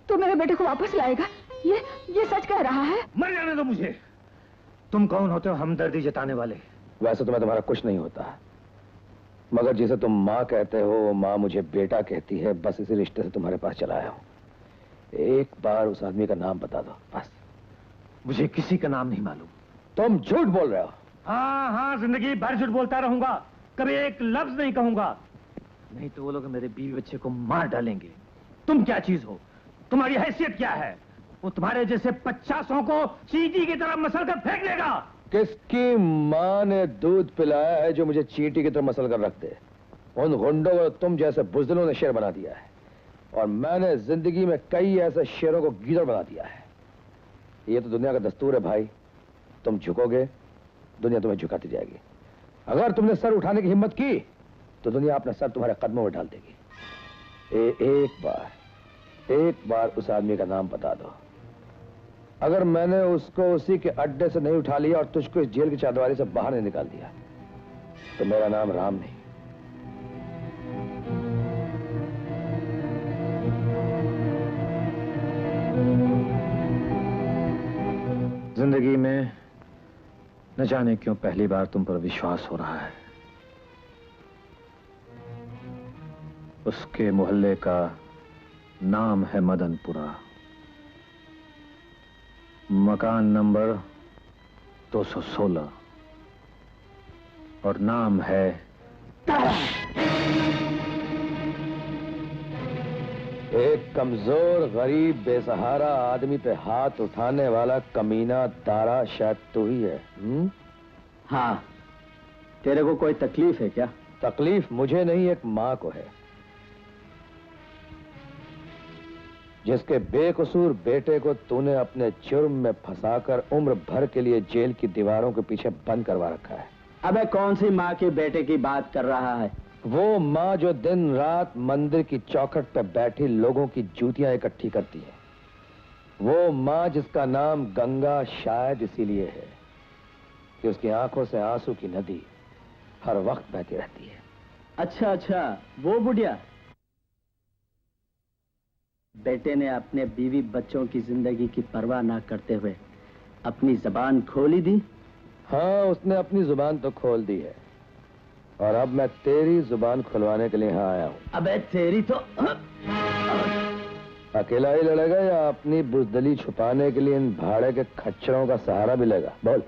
तो मेरे बेटे को वापस लाएगा? ये सच कह रहा है? मर जाने दो मुझे। तुम कौन होते हो हमदर्दी जताने वाले? वैसे तो मैं तुम्हारा कुछ नहीं होता, मगर जिसे तुम माँ कहते हो वो माँ मुझे बेटा कहती है, बस इसी रिश्ते से तुम्हारे पास चला आया हूं। एक बार उस आदमी का नाम बता दो बस। मुझे किसी का नाम नहीं मालूम। तुम झूठ बोल रहे हो। हाँ हाँ, जिंदगी भर झूठ बोलता रहूंगा, कभी एक लफ्ज नहीं कहूंगा, नहीं तो वो लोग मेरे बीवी बच्चे को मार डालेंगे। तुम क्या चीज हो? तुम्हारी हैसियत क्या है? वो तुम्हारे जैसे 50 को चींटी की तरह मसल कर फेंक देगा। किसकी माँ ने दूध पिलाया है जो मुझे चींटी की तरह मसल कर रख दे? उन गुंडों को तुम जैसे बुजदिलों ने शेर बना दिया है, और मैंने जिंदगी में कई ऐसे शेरों को गीदड़ बना दिया है। ये तो दुनिया का दस्तूर है भाई। तुम झुकोगे, दुनिया तुम्हें झुकाती जाएगी। अगर तुमने सर उठाने की हिम्मत की तो दुनिया अपना सर तुम्हारे कदमों में डाल देगी। एक बार उस आदमी का नाम बता दो। अगर मैंने उसको उसी के अड्डे से नहीं उठा लिया और तुझको इस जेल की चारदीवारी से बाहर नहीं निकाल दिया तो मेरा नाम राम नहीं। जिंदगी में न जाने क्यों पहली बार तुम पर विश्वास हो रहा है। उसके मोहल्ले का नाम है मदनपुरा, मकान नंबर 216 और नाम है एक कमजोर गरीब बेसहारा आदमी पे हाथ उठाने वाला कमीना तारा शायद तू ही है। हाँ, तेरे को कोई तकलीफ है क्या? तकलीफ मुझे नहीं, एक माँ को है, जिसके बेकसूर बेटे को तूने अपने जुर्म में फंसाकर उम्र भर के लिए जेल की दीवारों के पीछे बंद करवा रखा है। अबे कौन सी माँ के बेटे की बात कर रहा है? वो माँ जो दिन रात मंदिर की चौखट पर बैठी लोगों की जूतियां इकट्ठी करती है। वो माँ जिसका नाम गंगा शायद इसीलिए है कि उसकी आंखों से आंसू की नदी हर वक्त बहती रहती है। अच्छा अच्छा, वो बुढ़िया। बेटे ने अपने बीवी बच्चों की जिंदगी की परवाह ना करते हुए अपनी जुबान खोली दी। हाँ, उसने अपनी जुबान तो खोल दी है, और अब मैं तेरी जुबान खुलवाने के लिए यहाँ आया हूँ। अबे तेरी तो अकेला ही लड़ेगा या अपनी बुजदली छुपाने के लिए इन भाड़े के खच्चरों का सहारा भी लेगा? बोल।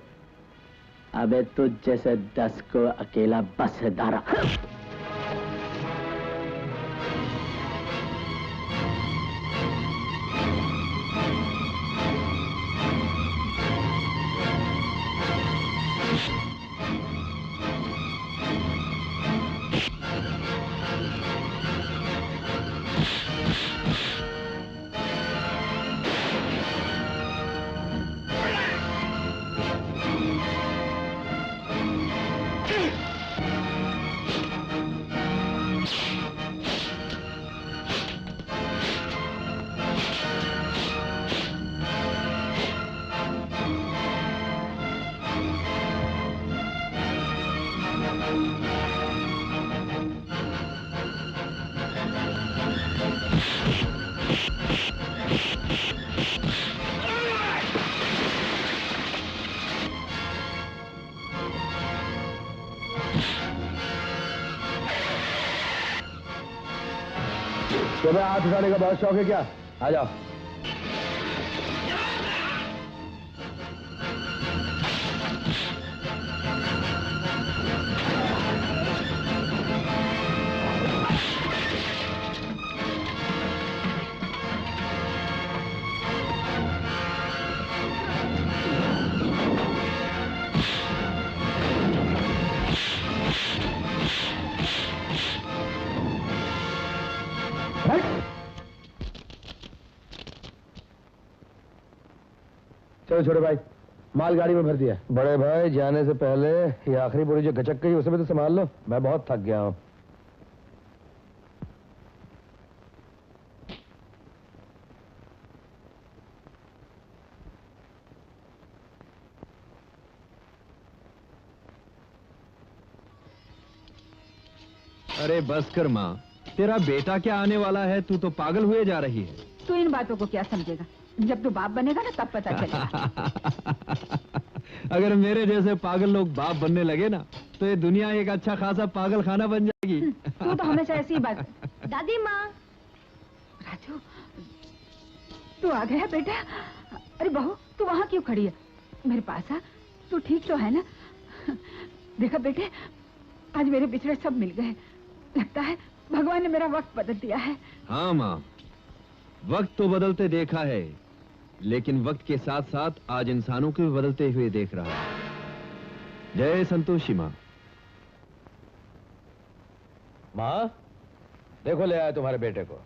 अबे तुझ जैसे 10 को अकेला बस है दारा। तुम्हें हाथ उठाने का बहुत शौक है क्या? आ जाओ। चलो छोटे भाई, माल गाड़ी में भर दिया। बड़े भाई, जाने से पहले ये आखिरी बोरी जो गचक गई उसे भी तो संभाल लो, मैं बहुत थक गया हूं। अरे बस कर माँ, तेरा बेटा क्या आने वाला है, तू तो पागल हुए जा रही है। तू इन बातों को क्या समझेगा? जब तू बाप बनेगा ना तब पता चलेगा। अगर मेरे जैसे पागल लोग बाप बनने लगे ना तो ये दुनिया एक अच्छा खासा पागल खाना बन जाएगी। तू तो हमेशा ऐसी ही बात। दादी माँ। राजू, तू आ गया बेटा? अरे बहू, तू वहाँ क्यों खड़ी है? मेरे पास आ। तू ठीक तो है ना? देखा बेटे, आज मेरे पिछड़े सब मिल गए। लगता है भगवान ने मेरा वक्त बदल दिया है। हाँ माँ, वक्त तो बदलते देखा है, लेकिन वक्त के साथ साथ आज इंसानों को भी बदलते हुए देख रहा है। जय संतोषी माँ। माँ, देखो ले आया तुम्हारे बेटे को।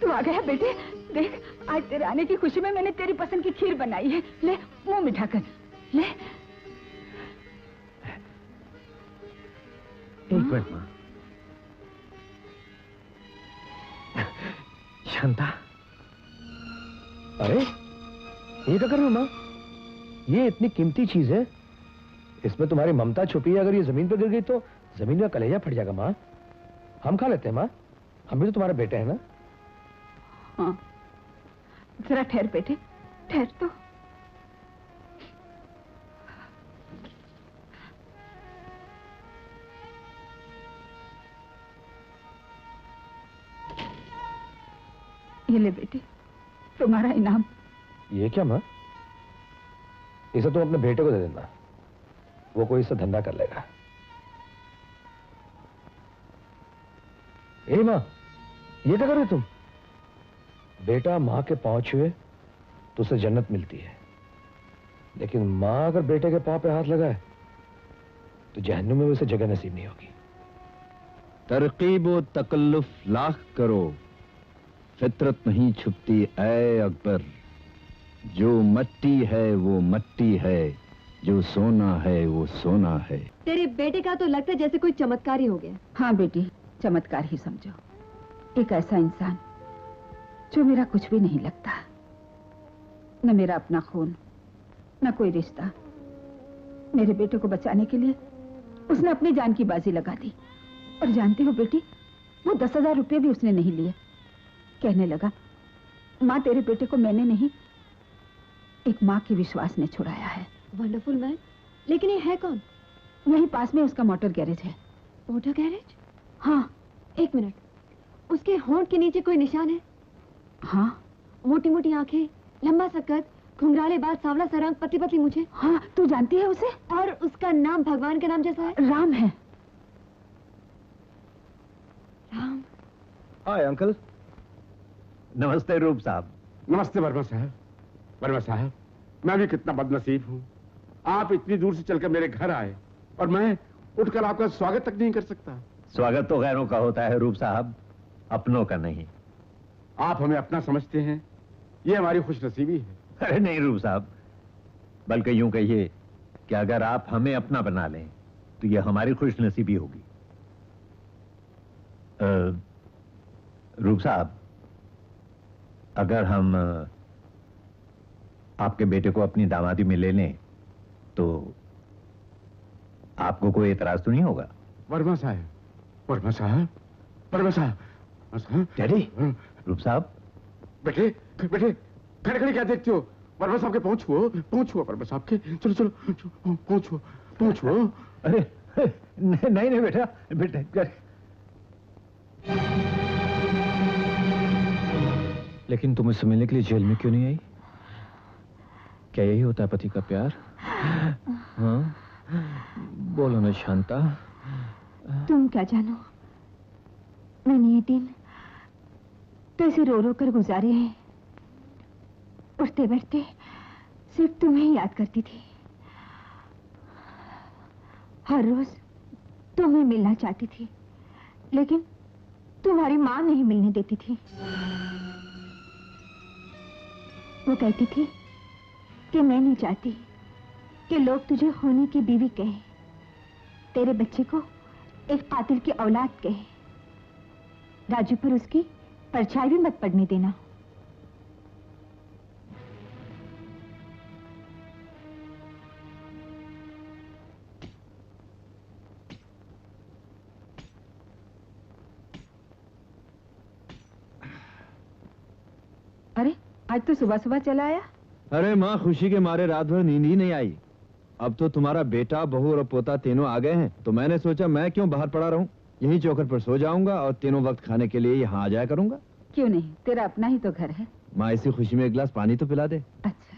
तू आ गया बेटे। देख, आज तेरे आने की खुशी में मैंने तेरी पसंद की खीर बनाई है। ले, मुंह मिठा कर। ले। एक मिनट माँ। शांता। अरे ये क्या कर रहे हो माँ? ये इतनी कीमती चीज है, इसमें तुम्हारी ममता छुपी है। अगर ये जमीन पर गिर गई तो जमीन का कलेजा फट जाएगा माँ। हम खा लेते हैं माँ, हम भी तो तुम्हारे बेटे हैं ना। हाँ, जरा ठहर बेटे, ठहर तो। ये ले बेटे, तुम्हारा इनाम। ये क्या माँ? इसे तुम अपने बेटे को दे देना, वो कोई इससे धंधा कर लेगा। ए माँ, ये क्या कर रहे तुम? बेटा माँ के पांव छुए तो उसे जन्नत मिलती है, लेकिन माँ अगर बेटे के पांव पे हाथ लगाए तो जहन्नुम में उसे जगह नसीब नहीं होगी। तरकीब व तकल्लुफ लाख करो, फितरत नहीं छुपती ऐ अकबर। जो मट्टी है वो मट्टी है, जो सोना है वो सोना है। तेरे बेटे का तो लगता है जैसे कोई चमत्कार ही हो गया। हाँ बेटी, चमत्कार ही समझो। एक ऐसा इंसान जो मेरा कुछ भी नहीं लगता, न मेरा अपना खून, न कोई रिश्ता। मेरे बेटे को बचाने के लिए उसने अपनी जान की बाजी लगा दी। और जानती हो बेटी, वो 10,000 रुपये भी उसने नहीं लिए। कहने लगा, माँ तेरे बेटे को मैंने नहीं, एक माँ के विश्वास ने छुड़ाया है। Wonderful man. लेकिन ये है कौन? यहीं पास में उसका मोटर गैरेज है। Motor garage? हाँ। एक मिनट, उसके होंठ के नीचे कोई निशान है? हाँ। मोटी मोटी आंखें, लंबा सा कद, घुंघराले बाल, सांवला सा रंग, पतली पतली मूंछें। हाँ, तू जानती है उसे? और उसका नाम भगवान के नाम जैसा है। राम है। राम। Hi uncle. नमस्ते रूप साहब। नमस्ते वर्मा साहब। वर्मा साहब, मैं भी कितना बदनसीब हूँ, आप इतनी दूर से चलकर मेरे घर आए और मैं उठकर आपका स्वागत तक नहीं कर सकता। स्वागत तो गैरों का होता है रूप साहब, अपनों का नहीं। आप हमें अपना समझते हैं, ये हमारी खुशनसीबी है। अरे नहीं रूप साहब, बल्कि यूं कहिए कि अगर आप हमें अपना बना लें तो ये हमारी खुशनसीबी होगी। रूप साहब, अगर हम आपके बेटे को अपनी दामादी में ले लें तो आपको कोई एतराज तो नहीं होगा? वर्मा साहब, वर्मा साहब, वर्मा साहब। डैडी। रूप साहब। बेटे, बेटे, खड़े खड़े क्या देखते हो? वर्मा साहब के पहुंचो, पहुंचो वर्मा साहब के। चलो चलो, पहुंचो, पहुंचो। अरे नहीं नहीं बेटा, बेटे। लेकिन तुम इससे मिलने के लिए जेल में क्यों नहीं आई? क्या यही होता है पति का प्यार? हाँ, बोलो ना शांता। तुम क्या जानो, मैंने ये दिन कैसे रो रो कर गुजारे हैं। उठते बैठते सिर्फ तुम्हें ही याद करती थी। हर रोज तुम्हें मिलना चाहती थी, लेकिन तुम्हारी माँ नहीं मिलने देती थी। वो कहती थी कि मैं नहीं चाहती कि लोग तुझे होने की बीवी कहे, तेरे बच्चे को एक कातिल की औलाद कहे। राजू पर उसकी परछाई भी मत पड़ने देना। अरे आज तो सुबह सुबह चला आया। अरे माँ, खुशी के मारे रात भर नींद ही नहीं आई। अब तो तुम्हारा बेटा, बहू और पोता तीनों आ गए हैं, तो मैंने सोचा मैं क्यों बाहर पड़ा रहूं, यहीं चौखट पर सो जाऊंगा और तीनों वक्त खाने के लिए यहाँ आ जाया करूंगा। क्यों नहीं, तेरा अपना ही तो घर है। माँ, इसी खुशी में एक गिलास पानी तो पिला दे। अच्छा।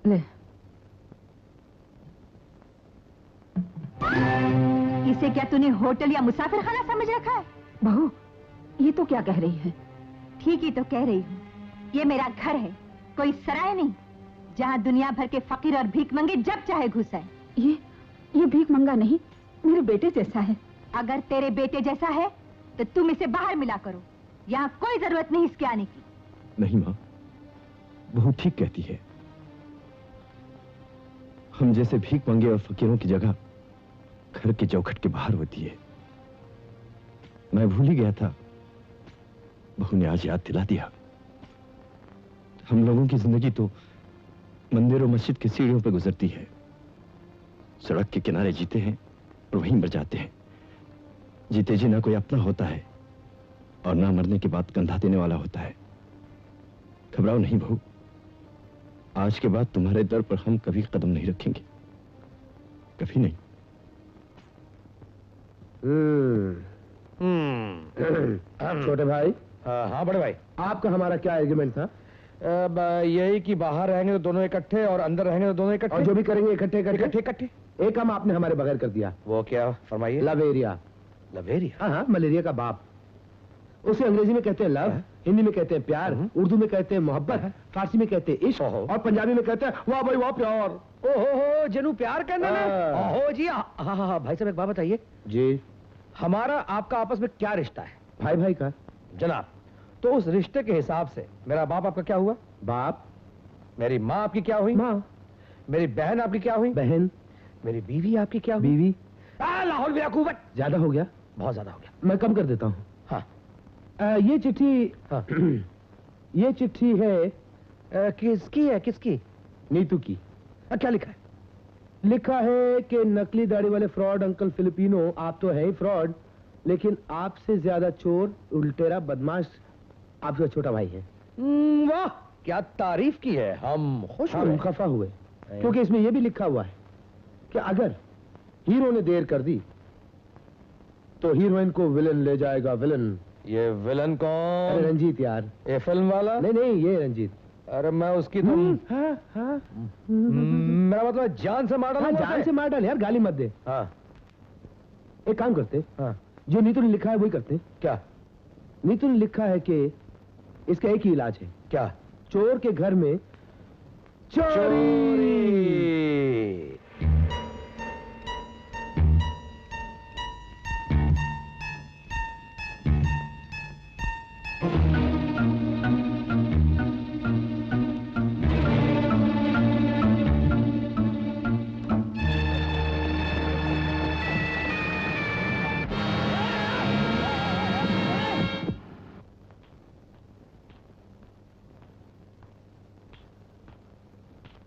ले। इसे इसे क्या तूने होटल या मुसाफिर खाना समझ रखा है? बहू, ये तो क्या कह रही है? ठीक ही तो कह रही हूँ। ये मेरा घर है, कोई सराय नहीं, जहाँ दुनिया भर के फकीर और भीख मंगे जब चाहे घुस आए। ये भीख मंगा नहीं, मेरे बेटे जैसा है। अगर तेरे बेटे जैसा है तो तुम इसे बाहर मिला करो, यहाँ कोई जरूरत नहीं इसके आने की। नहीं माँ, बहू ठीक कहती है। हम जैसे भीख मंगे और फकीरों की जगह घर के चौखट के बाहर होती है। मैं भूल ही गया था, बहू ने आज याद दिला दिया। हम लोगों की जिंदगी तो मंदिर और मस्जिद की सीढ़ियों पर गुजरती है। सड़क के किनारे जीते हैं और वहीं मर जाते हैं। जीते जी ना कोई अपना होता है और ना मरने के बाद कंधा देने वाला होता है। घबराओ नहीं बहू, आज के बाद तुम्हारे दर पर हम कभी कदम नहीं रखेंगे, कभी नहीं। छोटे भाई। हाँ बड़े भाई। आपका हमारा क्या एग्रीमेंट था? यही कि बाहर रहेंगे तो दोनों इकट्ठे और अंदर रहेंगे तो दोनों इकट्ठे। और जो भी करेंगे इकट्ठे इकट्ठे इकट्ठे। एक काम आपने हमारे बगैर कर दिया। वो क्या? फरमाइए। लवेरिया। लवेरिया? हाँ, मलेरिया का बाप। उसे अंग्रेजी में कहते हैं लव, हिंदी में कहते हैं प्यार, उर्दू में कहते हैं मोहब्बत, फारसी में कहते हैं इश्क और पंजाबी में कहते हैं वाह भाई वाह प्यार। ओहो जनू प्यार करना ना। ओहो जी। हाँ हाँ भाई साहब एक बात बताइए जी। हमारा आपका आपस में क्या रिश्ता है? भाई भाई का। जनाब, तो उस रिश्ते के हिसाब से मेरा बाप आपका क्या हुआ? बाप। मेरी माँ आपकी क्या हुई? माँ। मेरी बहन आपकी क्या हुई? बहन। मेरी बीवी आपकी क्या हुई? बीवी। लाहौल में अकूबत। ज्यादा हो गया? बहुत ज्यादा हो गया। मैं कम कर देता हूँ। हाँ। ये चिट्ठी। हाँ। ये चिट्ठी है किसकी है? किसकी? नीतू की। क्या लिखा है? लिखा है कि नकली दाढ़ी वाले फ्रॉड अंकल फिलिपिनो, आप तो है ही फ्रॉड, लेकिन आपसे ज्यादा चोर, उल्टेरा, बदमाश आपका छोटा भाई है। वाह क्या तारीफ की है, हम खुश हुए। हम खफा हुए क्योंकि इसमें यह भी लिखा हुआ है कि अगर हीरो ने देर कर दी तो हीरोइन को विलन ले जाएगा। विलन? ये विलन कौन? अरे रंजीत यार। ये फिल्म वाला? नहीं ये रंजीत। अरे मैं उसकी तो मेरा मतलब जान से मार डाल। जान से मार डाल यार, गाली मत दे। हाँ। एक काम करते, जो नीतू ने लिखा है वही करते। क्या? नीतू ने लिखा है कि इसका एक ही इलाज है। क्या? चोर के घर में चोरी।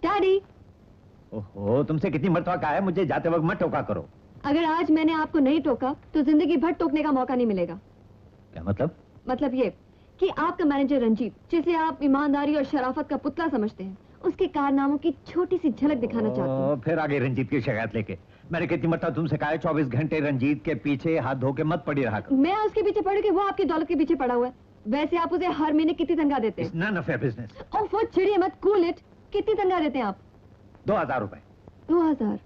डैडी। ओहो, तुमसे कितनी मर्तबा कहा है मुझे जाते वक्त मत टोका करो। अगर आज मैंने आपको नहीं टोका तो जिंदगी भर टोकने का मौका नहीं मिलेगा। क्या मतलब? मतलब ये कि आपका मैनेजर रंजीत, जिसे आप ईमानदारी और शराफत का पुतला समझते हैं, उसके कारनामों की छोटी सी झलक दिखाना चाहते हैं। फिर आगे रंजीत की शिकायत लेके। मैंने कितनी मर्तबा तुमसे कहा है 24 घंटे रंजीत के पीछे हाथ धो के मत पड़ी रहा करो। मैं उसके पीछे पड़ी कि वो आपकी दौलत के पीछे पड़ा हुआ है। वैसे आप उसे हर महीने कितनी तनख्वाह देते हैं? None of your business. Oh वो चिड़िए मत, कूल इट। कितनी तनख्वाह देते हैं आप? 2000 रुपए। 2000?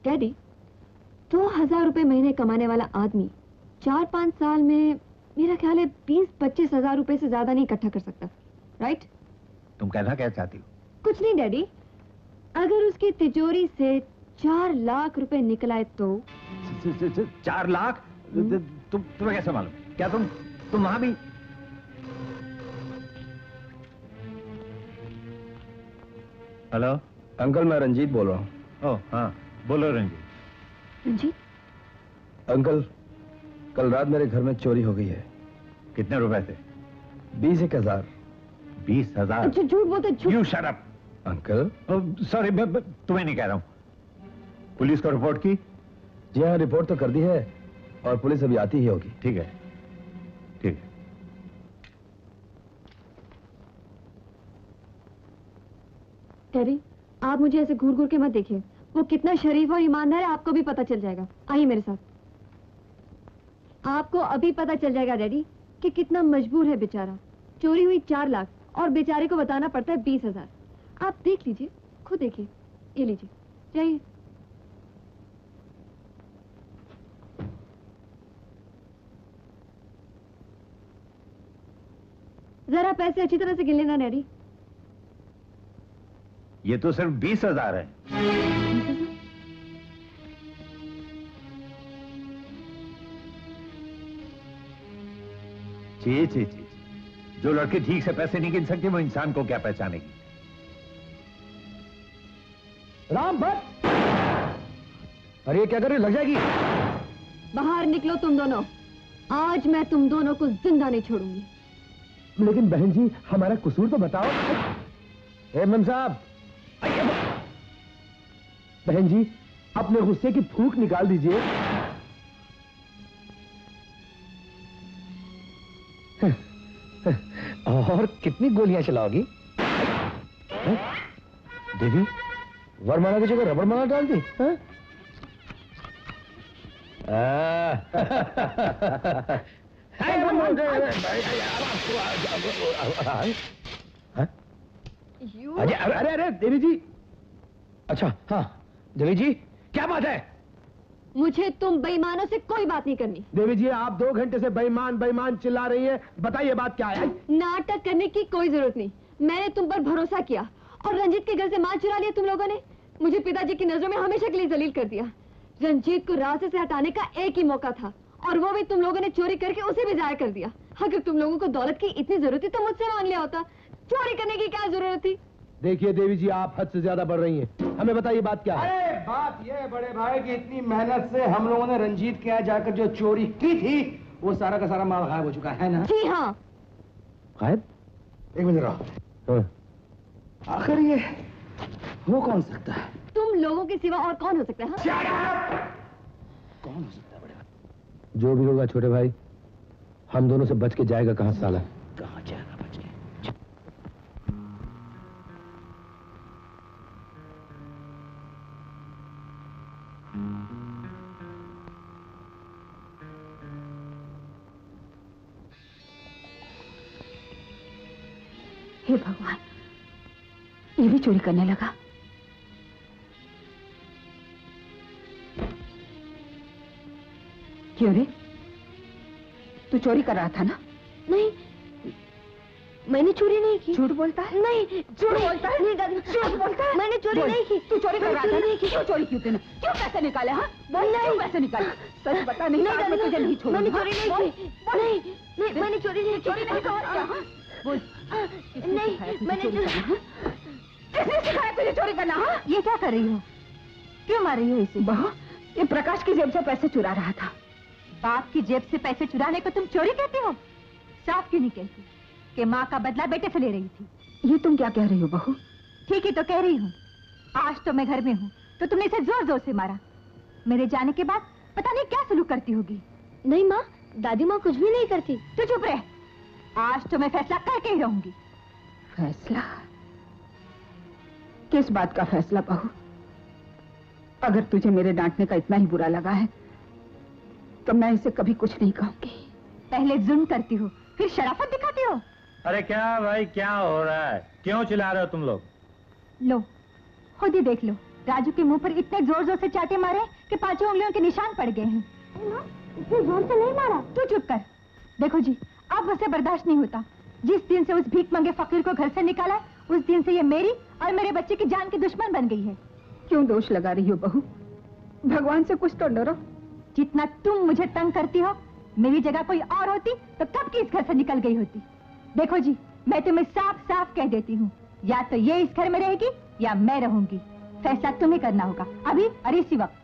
डैडी, 2000 रुपए महीने कमाने वाला आदमी 4-5 साल में मेरा ख्याल है 20-25 हजार रुपए से ज्यादा नहीं इकट्ठा कर सकता, राइट? तुम कहना क्या चाहती हो? कुछ नहीं डैडी, अगर उसकी तिजोरी से 4 लाख रुपए निकल आए तो 4 लाख? तुम्हें कैसे मालूम? क्या तुम वहां भी? हेलो अंकल, मैं रंजीत बोल रहा हूँ। ओह हाँ, बोलो रंजीत। रंजीत? अंकल, कल रात मेरे घर में चोरी हो गई है। कितने रुपए थे? 20,000। 20,000? झूठ बोलते, झूठ। You shut up. Uncle sorry, तुम्हें नहीं कह रहा हूँ। पुलिस को रिपोर्ट की? जी हाँ, रिपोर्ट तो कर दी है और पुलिस अभी आती ही होगी। ठीक है, ठीक है। डैडी, आप मुझे ऐसे घूर घूर के मत देखिए। वो कितना शरीफ और ईमानदार है आपको भी पता चल जाएगा। आइए मेरे साथ। आपको अभी पता चल जाएगा डैडी कि कितना मजबूर है बेचारा। चोरी हुई 4 लाख और बेचारे को बताना पड़ता है 20,000। आप देख लीजिए, खुद देखिए। ये लीजिए, जाइए। जरा पैसे अच्छी तरह से गिन लेना डैडी। ये तो सिर्फ 20,000 है। जी। जो लड़की ठीक से पैसे नहीं गिन सकती वो इंसान को क्या पहचानेगी। राम भट्ट, अरे ये क्या कर रहे, लग जाएगी। बाहर निकलो तुम दोनों, आज मैं तुम दोनों को जिंदा नहीं छोड़ूंगी। लेकिन बहन जी हमारा कसूर तो बताओ। मेम साहब, बहन जी अपने गुस्से की फूंक निकाल दीजिए। और कितनी गोलियां चलाओगी? देवी, वरमाला की जगह रबड़ माला डाल दी। अरे देवी जी। अच्छा हाँ देवी जी, क्या बात है? मुझे तुम बेईमानों से कोई बात नहीं करनी। देवी जी आप 2 घंटे से बेईमान बेईमान चिल्ला रही हैं, बताइए बात क्या है? नाटक करने की कोई जरूरत नहीं। मैंने तुम पर भरोसा किया और रंजीत के घर से माल चुरा लिया तुम लोगों ने। मुझे पिताजी की नजरों में हमेशा के लिए जलील कर दिया। रंजीत को रास्ते से हटाने का एक ही मौका था और वो भी तुम लोगों ने चोरी करके उसे भी जाया कर दिया। अगर तुम लोगों को दौलत की इतनी जरूरत थी तो मुझसे मांग लिया होता। चोरी करने की क्या जरूरत थी? देखिए देवी जी आप हद से ज्यादा बढ़ रही हैं। हमें बताइए बात क्या है? अरे बात यह है बड़े भाई कि इतनी मेहनत से हम लोगों ने रंजीत के यहाँ जाकर जो चोरी की थी वो सारा का सारा माल गायब हो चुका है ना? जी हाँ। गायब? एक मिनट रहो। आखिर ये वो कौन सकता है? तुम लोगों के सिवा और कौन हो सकता है? कौन हो सकता है बड़े भाई? जो भी होगा छोटे भाई, हम दोनों से बच के जाएगा कहाँ साला? कहाँ जाएगा बच के? हे भगवान, ये भी चोरी करने लगा। क्यों रे, तू चोरी कर रहा था ना? नहीं, मैंने चोरी नहीं की। झूठ बोलता है? नहीं, झूठ बोलता है? नहीं दादी, झूठ बोलता है? मैंने चोरी नहीं की। तू चोरी कर रहा था ना? की। क्यों चोरी की तूने? क्यों पैसे निकाले? हाँ बोल, क्यों पैसे निकाले? सच बता। नहीं आज मैं तुझे नहीं छोड़ूंगी। मैंने चोरी नहीं की। नहीं, मैंने चोरी नहीं की। चोरी नहीं तो और क्या? बोल। नहीं, मैंने किसने सिखाया तुझे चोरी करना? हाँ ये क्या कर रही हो? क्यों मार रही हो इसे? बहू, ये प्रकाश की जेब से पैसे चुरा रहा था। बाप की जेब से पैसे चुराने को तुम चोरी कहती हो? साफ क्यों नहीं कहती कि माँ का बदला बेटे से ले रही थी? ये तुम क्या कह रही हो बहू? ठीक ही तो कह रही हूँ। आज तो मैं घर में हूँ तो तुमने इसे जोर जोर से मारा। मेरे जाने के बाद पता नहीं क्या सलूक करती होगी। नहीं माँ, दादी माँ कुछ भी नहीं करती। तो चुप रह, आज तो मैं फैसला करके ही रहूंगी। फैसला? किस बात का फैसला बहू? अगर तुझे मेरे डांटने का इतना ही बुरा लगा है तो मैं इसे कभी कुछ नहीं कहूंगी। पहले जुल्म करती हो फिर शराफत दिखाती हो। अरे क्या भाई, क्या हो रहा है? क्यों चिल्ला रहे हो तुम लोग? लो खुद ही देख लो, राजू के मुंह पर इतने जोर जोर से चाटे मारे कि 5 उंगलियों के निशान पड़ गए हैं। इतने जोर से नहीं मारा। तू चुप कर। देखो जी, अब उसे बर्दाश्त नहीं होता। जिस दिन से उस भीख मंगे फकीर को घर से निकाला उस दिन से ये मेरी और मेरे बच्चे की जान की दुश्मन बन गई है। क्यों दोष लगा रही हो बहू? भगवान से कुछ तो डरो। जितना तुम मुझे तंग करती हो, मेरी जगह कोई और होती तो कब की इस घर से निकल गई होती। देखो जी, मैं तुम्हें साफ साफ कह देती हूँ, या तो ये इस घर में रहेगी या मैं रहूंगी। फैसला तुम्हें करना होगा अभी और इसी वक्त।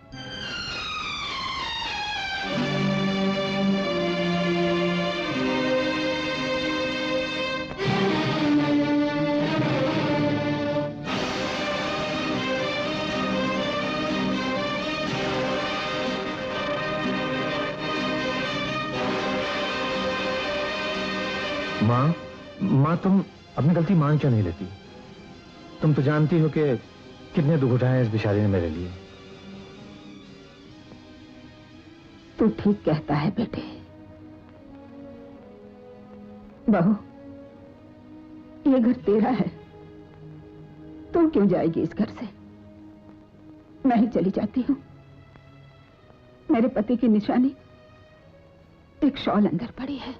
माँ तुम अपनी गलती मान क्यों नहीं लेती? तुम तो जानती हो कि कितने दुख उठाए इस बेचारी ने मेरे लिए। तू ठीक कहता है बेटे। बहू, ये घर तेरा है, तू क्यों जाएगी इस घर से? मैं ही चली जाती हूँ। मेरे पति की निशानी एक शॉल अंदर पड़ी है,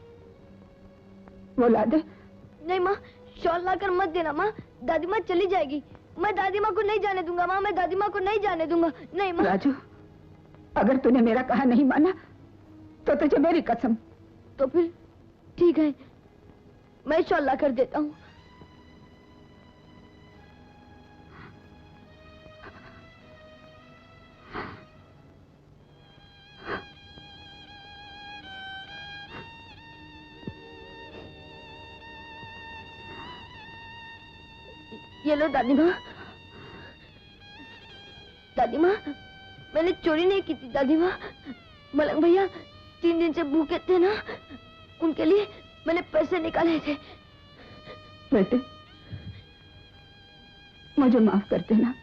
वो ला दे, नहीं माँ, शॉल लाकर मत देना माँ, दादी माँ चली जाएगी। मैं दादी माँ को नहीं जाने दूंगा माँ, मैं दादी माँ को नहीं जाने दूंगा। नहीं माँ। राजू, अगर तूने मेरा कहा नहीं माना तो तुझे मेरी कसम। तो फिर ठीक है, मैं शॉल ला कर देता हूँ। ये लो दादी माँ। दादी माँ, मैंने चोरी नहीं की थी दादी माँ। मलंग भैया 3 दिन से भूखे थे ना, उनके लिए मैंने पैसे निकाले थे। बेटे, मुझे माफ कर देना।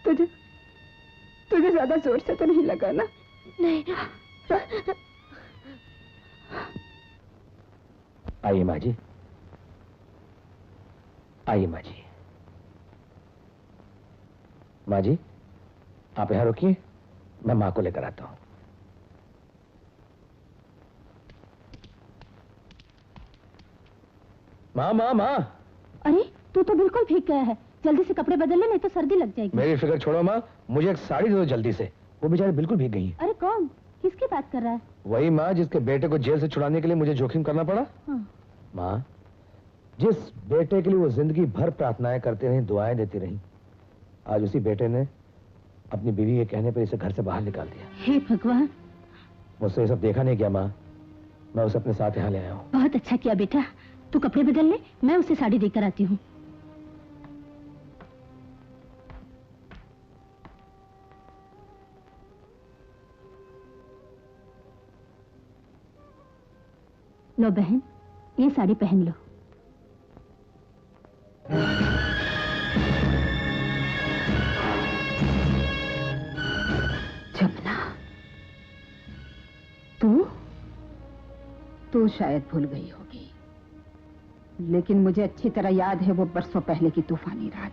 तुझे ज्यादा जोर से तो नहीं लगा ना? नहीं। आइए माँ जी, आइए माँ जी। माँ जी, आप यहाँ रुकिए, मैं माँ को लेकर आता हूँ। माँ माँ माँ। अरे तू तो बिल्कुल भीग गया है, जल्दी से कपड़े बदल ले नहीं तो सर्दी लग जाएगी। मेरी फिक्र छोड़ो माँ, मुझे एक साड़ी दे दो जल्दी से। वो बेचारी बिल्कुल भीग गई है। अरे कौन, किसकी बात कर रहा है? वही माँ जिसके बेटे को जेल से छुड़ाने के लिए मुझे जोखिम करना पड़ा। हाँ। माँ, जिस बेटे के लिए वो जिंदगी भर प्रार्थनाएं करती रही, दुआएं देती रही, आज उसी बेटे ने अपनी बीवी के कहने पर इसे घर से बाहर निकाल दिया। हे भगवान। मुझसे ये सब देखा नहीं गया माँ, मैं उसे अपने साथ यहाँ ले आया हूँ। बहुत अच्छा किया बेटा, तू कपड़े बदल ले, मैं उसे साड़ी देकर आती हूँ। लो बहन, ये साड़ी पहन लो। जमुना, तू शायद भूल गई होगी, लेकिन मुझे अच्छी तरह याद है वो बरसों पहले की तूफानी रात,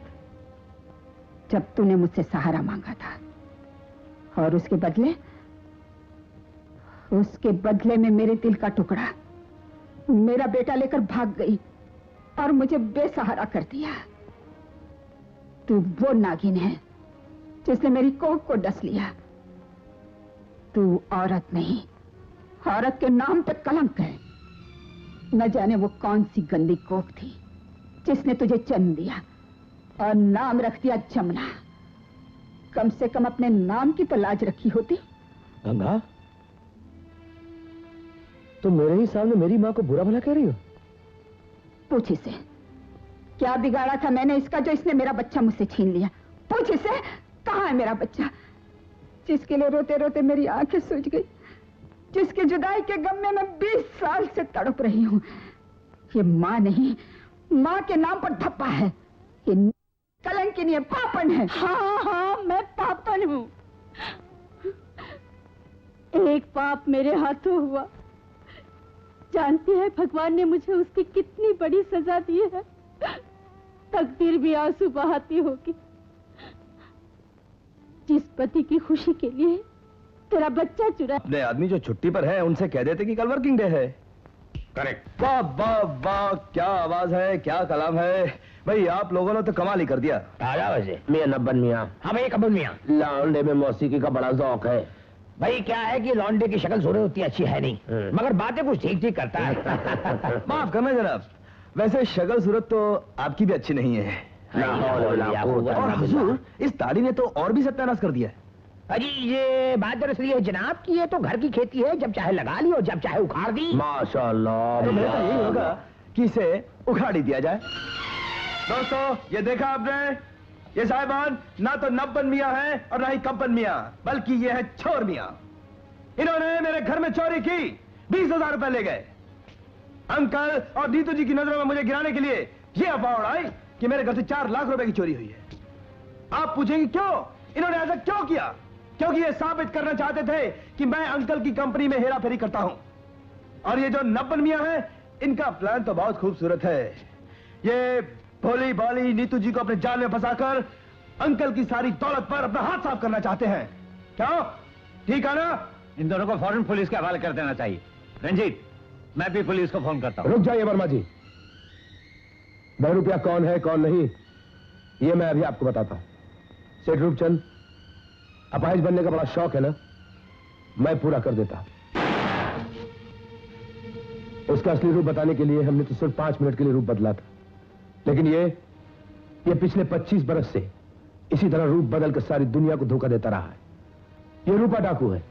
जब तूने मुझसे सहारा मांगा था और उसके बदले में मेरे दिल का टुकड़ा मेरा बेटा लेकर भाग गई और मुझे बेसहारा कर दिया। तू वो नागिन है जिसने मेरी कोख को डस लिया। तू औरत नहीं, औरत के नाम पे कलंक है। न जाने वो कौन सी गंदी कोख थी जिसने तुझे जन्म दिया और नाम रख दिया जमुना। कम से कम अपने नाम की तो लाज रखी होती। गंगा, तुम मेरे ही सामने मेरी माँ को बुरा भला कह रही हो? पूछ इसे, क्या बिगाड़ा था मैंने इसका जो इसने मेरा बच्चा मुझसे छीन लिया? पूछ इसे, कहाँ है मेरा बच्चा जिसके लिए रोते रोते मेरी आंखें सूज गई, जिसकी जुदाई के गम में मैं 20 साल से तड़प रही हूँ। ये माँ नहीं, माँ के नाम पर धप्पा है। ये कलंकिनी है, पापन है। हाँ हाँ, मैं पापन हूँ। एक पाप मेरे हाथों हुआ, जानती है भगवान ने मुझे उसकी कितनी बड़ी सजा दी है। तकदीर भी आंसू बहाती होगी। जिस पति की खुशी के लिए तेरा बच्चा चुरा। अपने आदमी जो छुट्टी पर है उनसे कह देते कि कल वर्किंग डे है। करेक्ट। वाह वाह वाह, क्या आवाज है, क्या कलाम है भाई, आप लोगों ने तो कमाल ही कर दिया। आजा वैसे मियां नब्बन मियां। हाँ भाई कब्बन मियां। लौंडे में मौसीकी का बड़ा शौक है। भाई क्या है कि लौंडे की शक्ल सूरत उतनी अच्छी है नहीं, मगर बातें कुछ ठीक ठीक करता है। माफ करना जनाब, वैसे शक्ल सूरत तो आपकी भी अच्छी नहीं है। और हुजूर, इस दाढ़ी ने तो और भी सत्यानाश कर दिया है। अजी ये बात दरअसल ये जनाब की ये तो घर की खेती है, जब चाहे लगा ली और जब चाहे उखाड़ दी। माशाल्लाह। तो बेहतर यही होगा कि इसे उखाड़ ही दिया जाए। दोस्तों, ये देखा आपने, ये साहिबान ना तो नब्बन मियां है और ना ही कब्बन मियां, बल्कि ये है चोर मियां। इन्होंने मेरे घर में चोरी की, 20,000 रुपए ले गए। अंकल और नीतू जी की नजरों में मुझे गिराने के लिए ये अफवाह उड़ाई कि मेरे घर से 4 लाख रुपए की चोरी हुई है। आप पूछेंगे क्यों, इन्होंने ऐसा क्यों किया? क्योंकि ये साबित करना चाहते थे कि मैं अंकल की कंपनी में हेरा फेरी करता हूं। और ये जो नब्बन मियां है, इनका प्लान तो बहुत खूबसूरत है। ये भोली भाली नीतू जी को अपने जाल में फंसाकर अंकल की सारी दौलत पर अपना हाथ साफ करना चाहते हैं। क्या ठीक है ना? इन दोनों को फौरन पुलिस के हवाले कर देना चाहिए। रंजीत, मैं भी पुलिस को फोन करता हूँ। रुक जाइए वर्मा जी, बहरूपिया कौन है कौन नहीं ये मैं अभी आपको बताता हूं। सेठ रूपचंद, अपाहिज बनने का बड़ा शौक है ना, मैं पूरा कर देता। उसका असली रूप बताने के लिए हमने तो सिर्फ 5 मिनट के लिए रूप बदला था, लेकिन ये पिछले 25 बरस से इसी तरह रूप बदलकर सारी दुनिया को धोखा देता रहा है। ये रूपा डाकू है,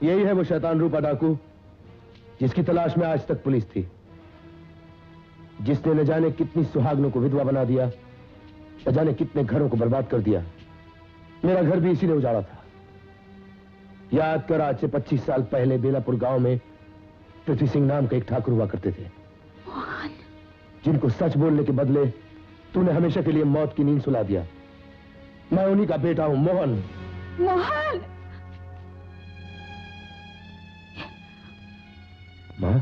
यही है वो शैतान रूपा डाकू जिसकी तलाश में आज तक पुलिस थी, जिसने न जाने कितनी सुहागनों को विधवा बना दिया, न जाने कितने घरों को बर्बाद कर दिया। मेरा घर भी इसी ने उजाड़ा था। याद कर, आज से 25 साल पहले बेलापुर गांव में पृथ्वी सिंह नाम के एक ठाकुर हुआ करते थे, जिनको सच बोलने के बदले तूने हमेशा के लिए मौत की नींद सुला दिया। मैं उन्हीं का बेटा हूं, मोहन। मोहन! मां?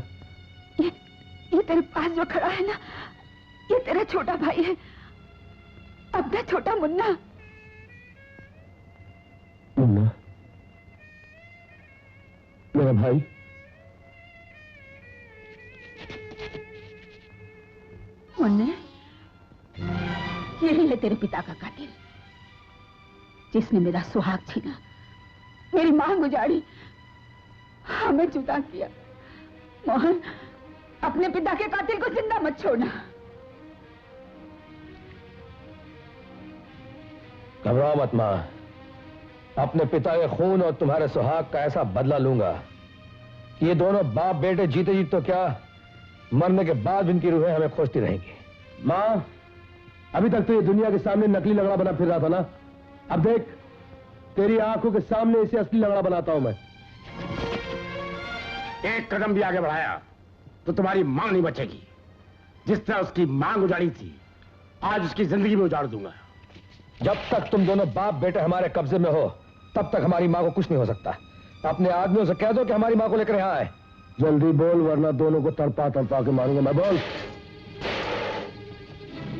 ये तेरे पास जो खड़ा है ना, ये तेरा छोटा भाई है, अपना छोटा मुन्ना। मुन्ना? मेरा भाई? मुन्ने, यही है तेरे पिता का कातिल, जिसने मेरा सुहाग छीना, मेरी मांग उजाड़ी, हमें जुदा किया। मोहन, अपने पिता के कातिल को जिंदा मत छोड़ना। घबराओ मत मां, अपने पिता के खून और तुम्हारे सुहाग का ऐसा बदला लूंगा कि ये दोनों बाप बेटे जीते जीत तो क्या, मरने के बाद इनकी रूहें हमें खोजती रहेंगी। मां, अभी तक तो ये दुनिया के सामने नकली लंगड़ा बना फिर रहा था ना, अब देख तेरी आंखों के सामने इसे असली लंगड़ा बनाता हूं मैं। एक कदम भी आगे बढ़ाया तो तुम्हारी मां नहीं बचेगी। जिस तरह उसकी मांग उजाड़ी थी, आज उसकी जिंदगी में उजाड़ दूंगा। जब तक तुम दोनों बाप बेटे हमारे कब्जे में हो, तब तक हमारी मां को कुछ नहीं हो सकता। अपने आदमियों से कह दो कि हमारी मां को लेकर यहां आए। जल्दी बोल, वरना दोनों को तड़पा तड़पा के मारूंगा मैं। बोल।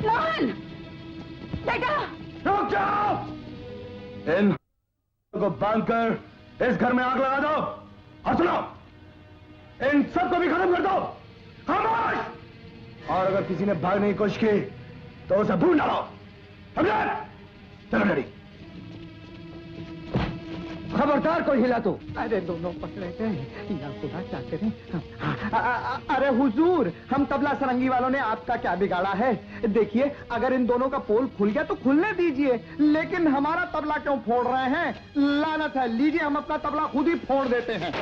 मोहन! बेटा! रुक जाओ! इन को बांधकर इस घर में आग लगा दो, और सुनो, इन सबको भी खत्म कर दो। खामोश! और अगर किसी ने भागने की कोशिश की तो उसे भून डालो। समझे? चलो डैडी। खबरदार कोई हिला तो। अरे दोनों पकड़े गए, या खुदा क्या करें। अरे हुजूर, हम तबला सरंगी वालों ने आपका क्या बिगाड़ा है? देखिए, अगर इन दोनों का पोल खुल गया तो खुलने दीजिए, लेकिन हमारा तबला क्यों फोड़ रहे हैं? लानत है, लीजिए हम अपना तबला खुद ही फोड़ देते हैं।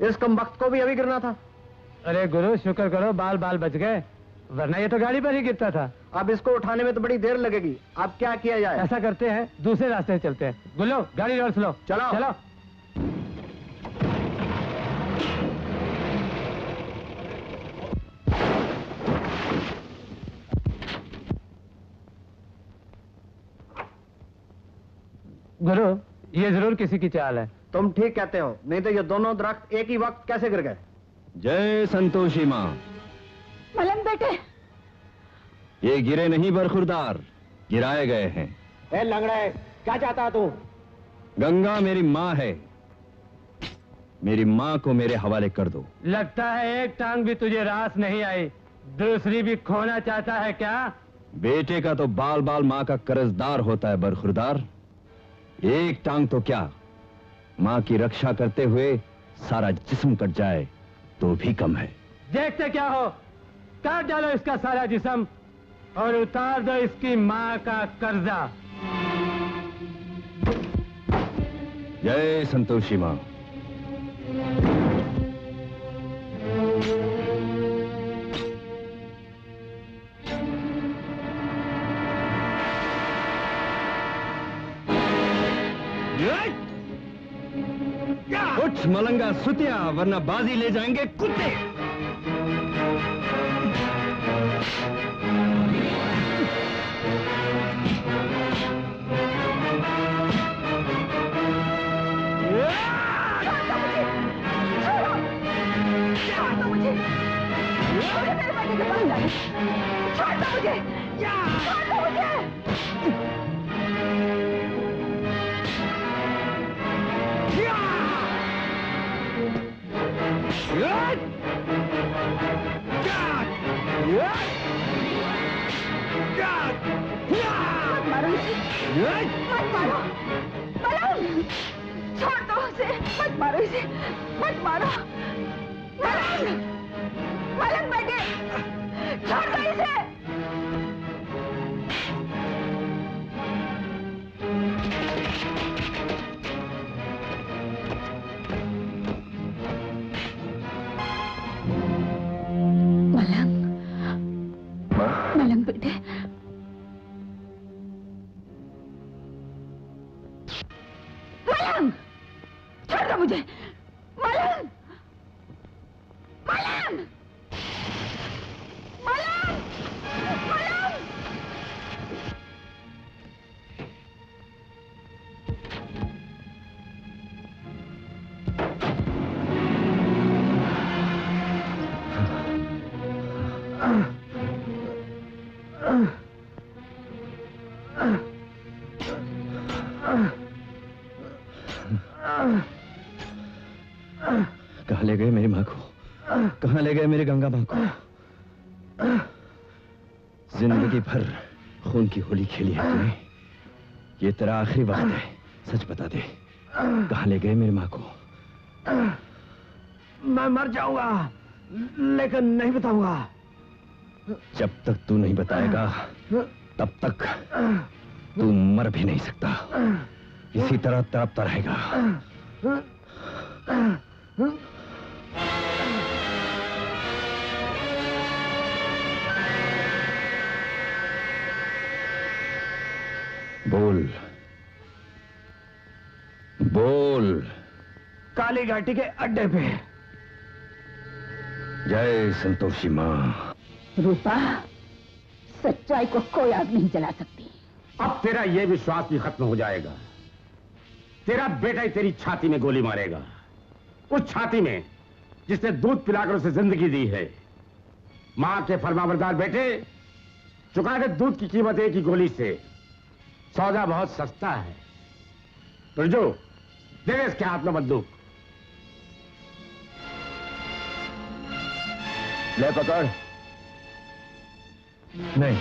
इस कम वक्त को भी अभी गिरना था। अरे गुरु, शुक्र करो बाल बाल बच गए, वरना ये तो गाड़ी पर ही गिरता था। अब इसको उठाने में तो बड़ी देर लगेगी। अब क्या किया जाए? ऐसा करते हैं, दूसरे रास्ते से चलते हैं। गुल्लो, गाड़ी रिवर्स लो। चलो चलो। गुरु, ये जरूर किसी की चाल है। तुम ठीक कहते हो, नहीं तो ये दोनों दरख्त एक ही वक्त कैसे गिर गए? जय संतोषी मां। मलंग बेटे, ये गिरे नहीं बरखुरदार, गिराए गए हैं। ए लंगड़े, क्या चाहता तू? गंगा मेरी मां है, मेरी मां को मेरे हवाले कर दो। लगता है एक टांग भी तुझे रास नहीं आई, दूसरी भी खोना चाहता है क्या? बेटे का तो बाल बाल मां का कर्जदार होता है बरखुरदार। एक टांग तो क्या, मां की रक्षा करते हुए सारा जिस्म कट जाए तो भी कम है। देखते क्या हो, काट डालो इसका सारा जिस्म और उतार दो इसकी मां का कर्जा। जय संतोषी मां। उठ मलंगा सुतिया, वरना बाजी ले जाएंगे कुत्ते। छोड़ दो मुझे। मारो इसे। मत मारो। मलंग, छोड़ दो उसे। मत मारो इसे। मत मारो। मलंग, मलंग बेटे, छोड़ दो इसे। मलंग, मलंग बेटे, मलंग, छोड़ दो मुझे। मलंग, मलंग, मलंग, मलंग। कहाँ ले गए मेरी माँ को? कहाँ ले गए मेरी गंगा माँ को? जिंदगी भर खून की होली खेली है तूने। ये तेरा आखिरी वक्त है, सच बता दे, कहाँ ले गए मेरी माँ को? मैं मर जाऊंगा, लेकिन नहीं बताऊंगा। जब तक तू नहीं बताएगा, तब तक तू मर भी नहीं सकता। इसी तरह तड़पता रहेगा। बोल, बोल। काली घाटी के अड्डे पे। जय संतोषी माँ। रूपा, सच्चाई को कोई आग नहीं जला सकती। अब तेरा यह विश्वास भी खत्म हो जाएगा। तेरा बेटा ही तेरी छाती में गोली मारेगा, उस छाती में जिसने दूध पिलाकर उसे जिंदगी दी है। मां के फरमाबरदार बेटे, चुका दे दूध की कीमत एक ही गोली से। सौदा बहुत सस्ता है। तुरजो, दे दे इसके हाथ में बंदूक। ले पकड़। नहीं।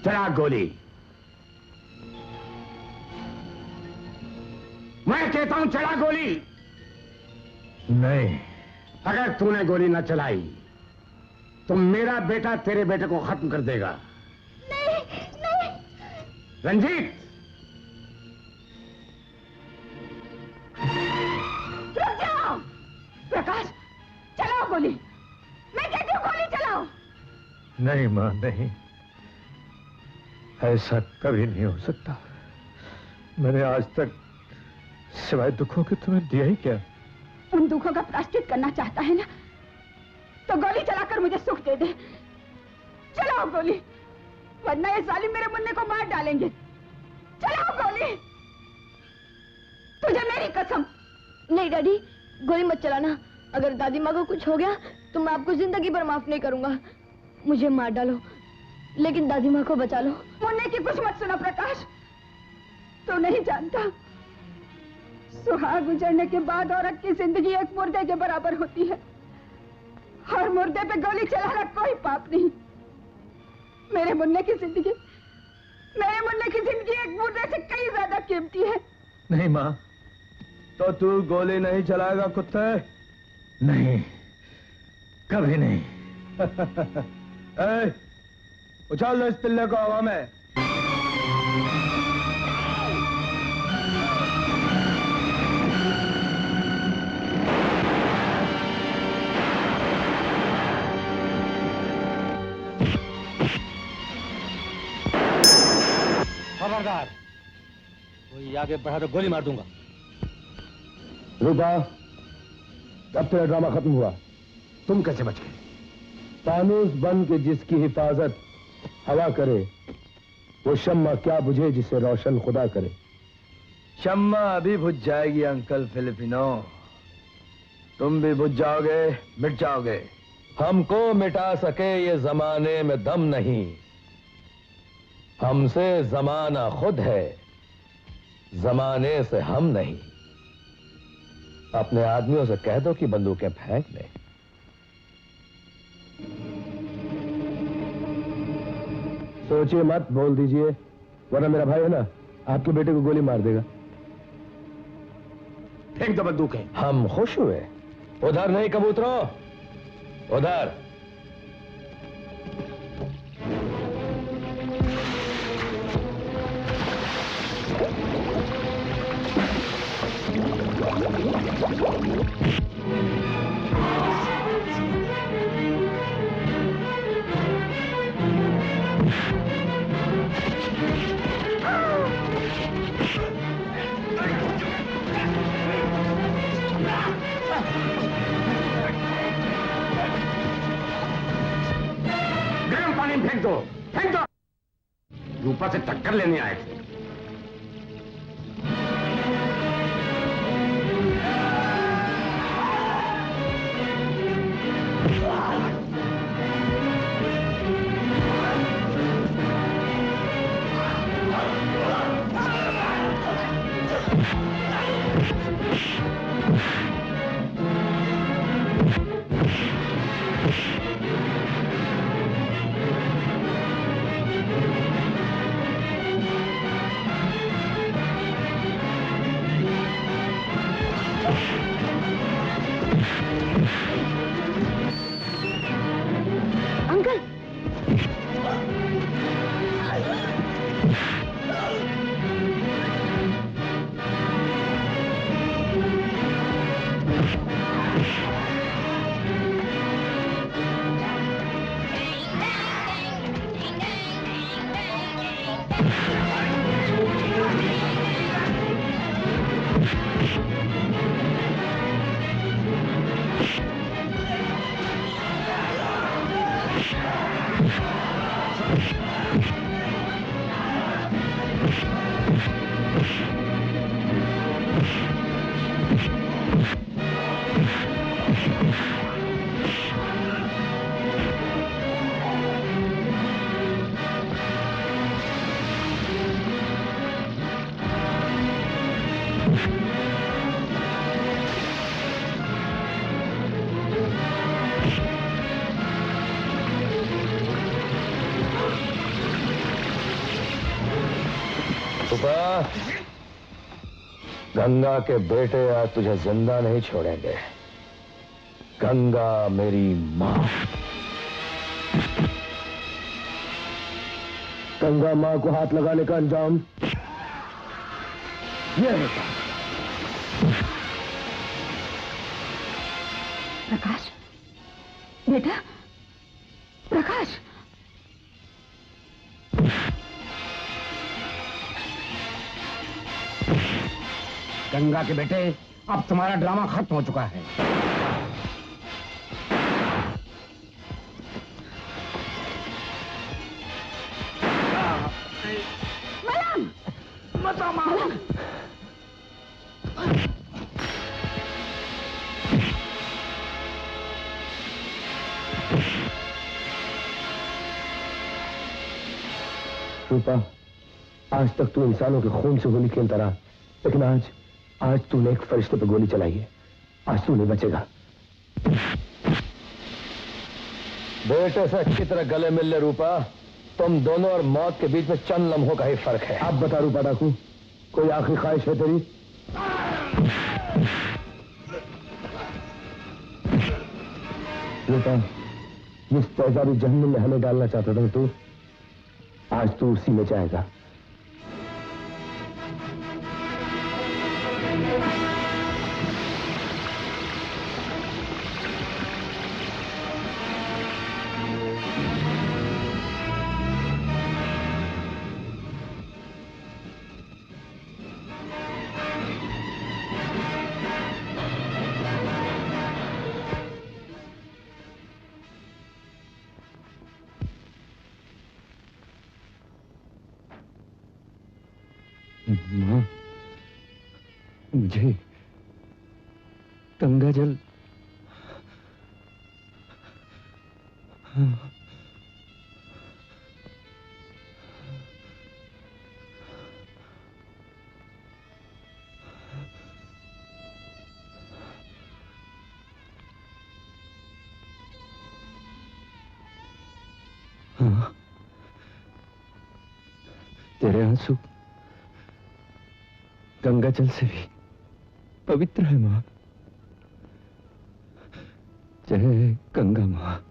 चला गोली। मैं कहता हूं चला गोली। नहीं। अगर तूने गोली न चलाई तो मेरा बेटा तेरे बेटे को खत्म कर देगा। नहीं, नहीं। रंजीत, रुक जाओ। प्रकाश, चलाओ गोली। मैं कहती हूँ गोली चलाओ। नहीं मां, नहीं, ऐसा कभी नहीं हो सकता। मैंने आज तक सिवाय दुखों के तुम्हें दिया ही क्या? उन दुखों का प्रायश्चित करना चाहता है ना, तो गोली चलाकर मुझे सुख दे दे। चलाओ गोली, वरना ये जालिम मेरे मुन्ने को मार डालेंगे। चलाओ गोली। तुझे मेरी कसम। नहीं डैडी, गोली मत चलाना। अगर दादी माँ को कुछ हो गया तो मैं आपको जिंदगी भर माफ नहीं करूंगा। मुझे मार डालो, लेकिन दादी माँ को बचा लो। मुन्ने की कुछ मत सुनो प्रकाश। तो नहीं जानता, सुहाग गुजरने के बाद औरत की जिंदगी एक मुर्दे के बराबर होती है। हर मुर्दे पे गोली चलाना कोई पाप नहीं। मेरे मुन्ने की जिंदगी एक मुर्दे से कई ज्यादा कीमती है। नहीं मां, तो तू गोली नहीं चलाएगा कुत्ते? नहीं, कभी नहीं। ए, उछाल दो इस पिल्ले को हवा में। खबरदार, कोई आगे बढ़ा तो गोली मार दूंगा। रूपा, अब तेरा ड्रामा खत्म हुआ। तुम कैसे बच गए? फानूस बन के जिसकी हिफाजत हवा करे, वो शम्मा क्या बुझे जिसे रोशन खुदा करे। शम्मा अभी बुझ जाएगी अंकल फिलिपिनो। तुम भी बुझ जाओगे, मिट जाओगे। हमको मिटा सके ये जमाने में दम नहीं। हमसे जमाना खुद है, जमाने से हम नहीं। अपने आदमियों से कह दो कि बंदूकें फेंक लें। सोचिए मत, बोल दीजिए, वरना मेरा भाई है ना आपके बेटे को गोली मार देगा। फेंक दो बंदूकें। हम खुश हुए। उधर नहीं कबूतरों, उधर। गर्म पानी में फेंक दो, फेंक दो। रूपा से टक्कर लेने आए थे। गंगा के बेटे आज तुझे जिंदा नहीं छोड़ेंगे। गंगा मेरी माँ। गंगा माँ को हाथ लगाने का अंजाम यह है। प्रकाश, बेटा, प्रकाश। गंगा के बेटे, अब तुम्हारा ड्रामा खत्म हो चुका है। मलंग! मत आओ माँ। रूपा, आज तक तू इंसानों के खून से होली खेलता रहा, लेकिन आज तूने एक फरिश्ते पे गोली चलाई है। आज तू नहीं बचेगा। बेटे से अच्छी तरह गले मिल ले रूपा। तुम दोनों और मौत के बीच में चंद लम्हों का ही फर्क है। अब बता रूपा डाकू, कोई आखिरी ख्वाहिश है तेरी? रूपा, जिस तेजाबी जहन्नुम में हमें डालना चाहता था तू, आज तू उसी में जाएगा। मां, मुझे गंगा जल हाँ, तेरे आंसू गंगा जल से भी पवित्र है मां। जय गंगा मां।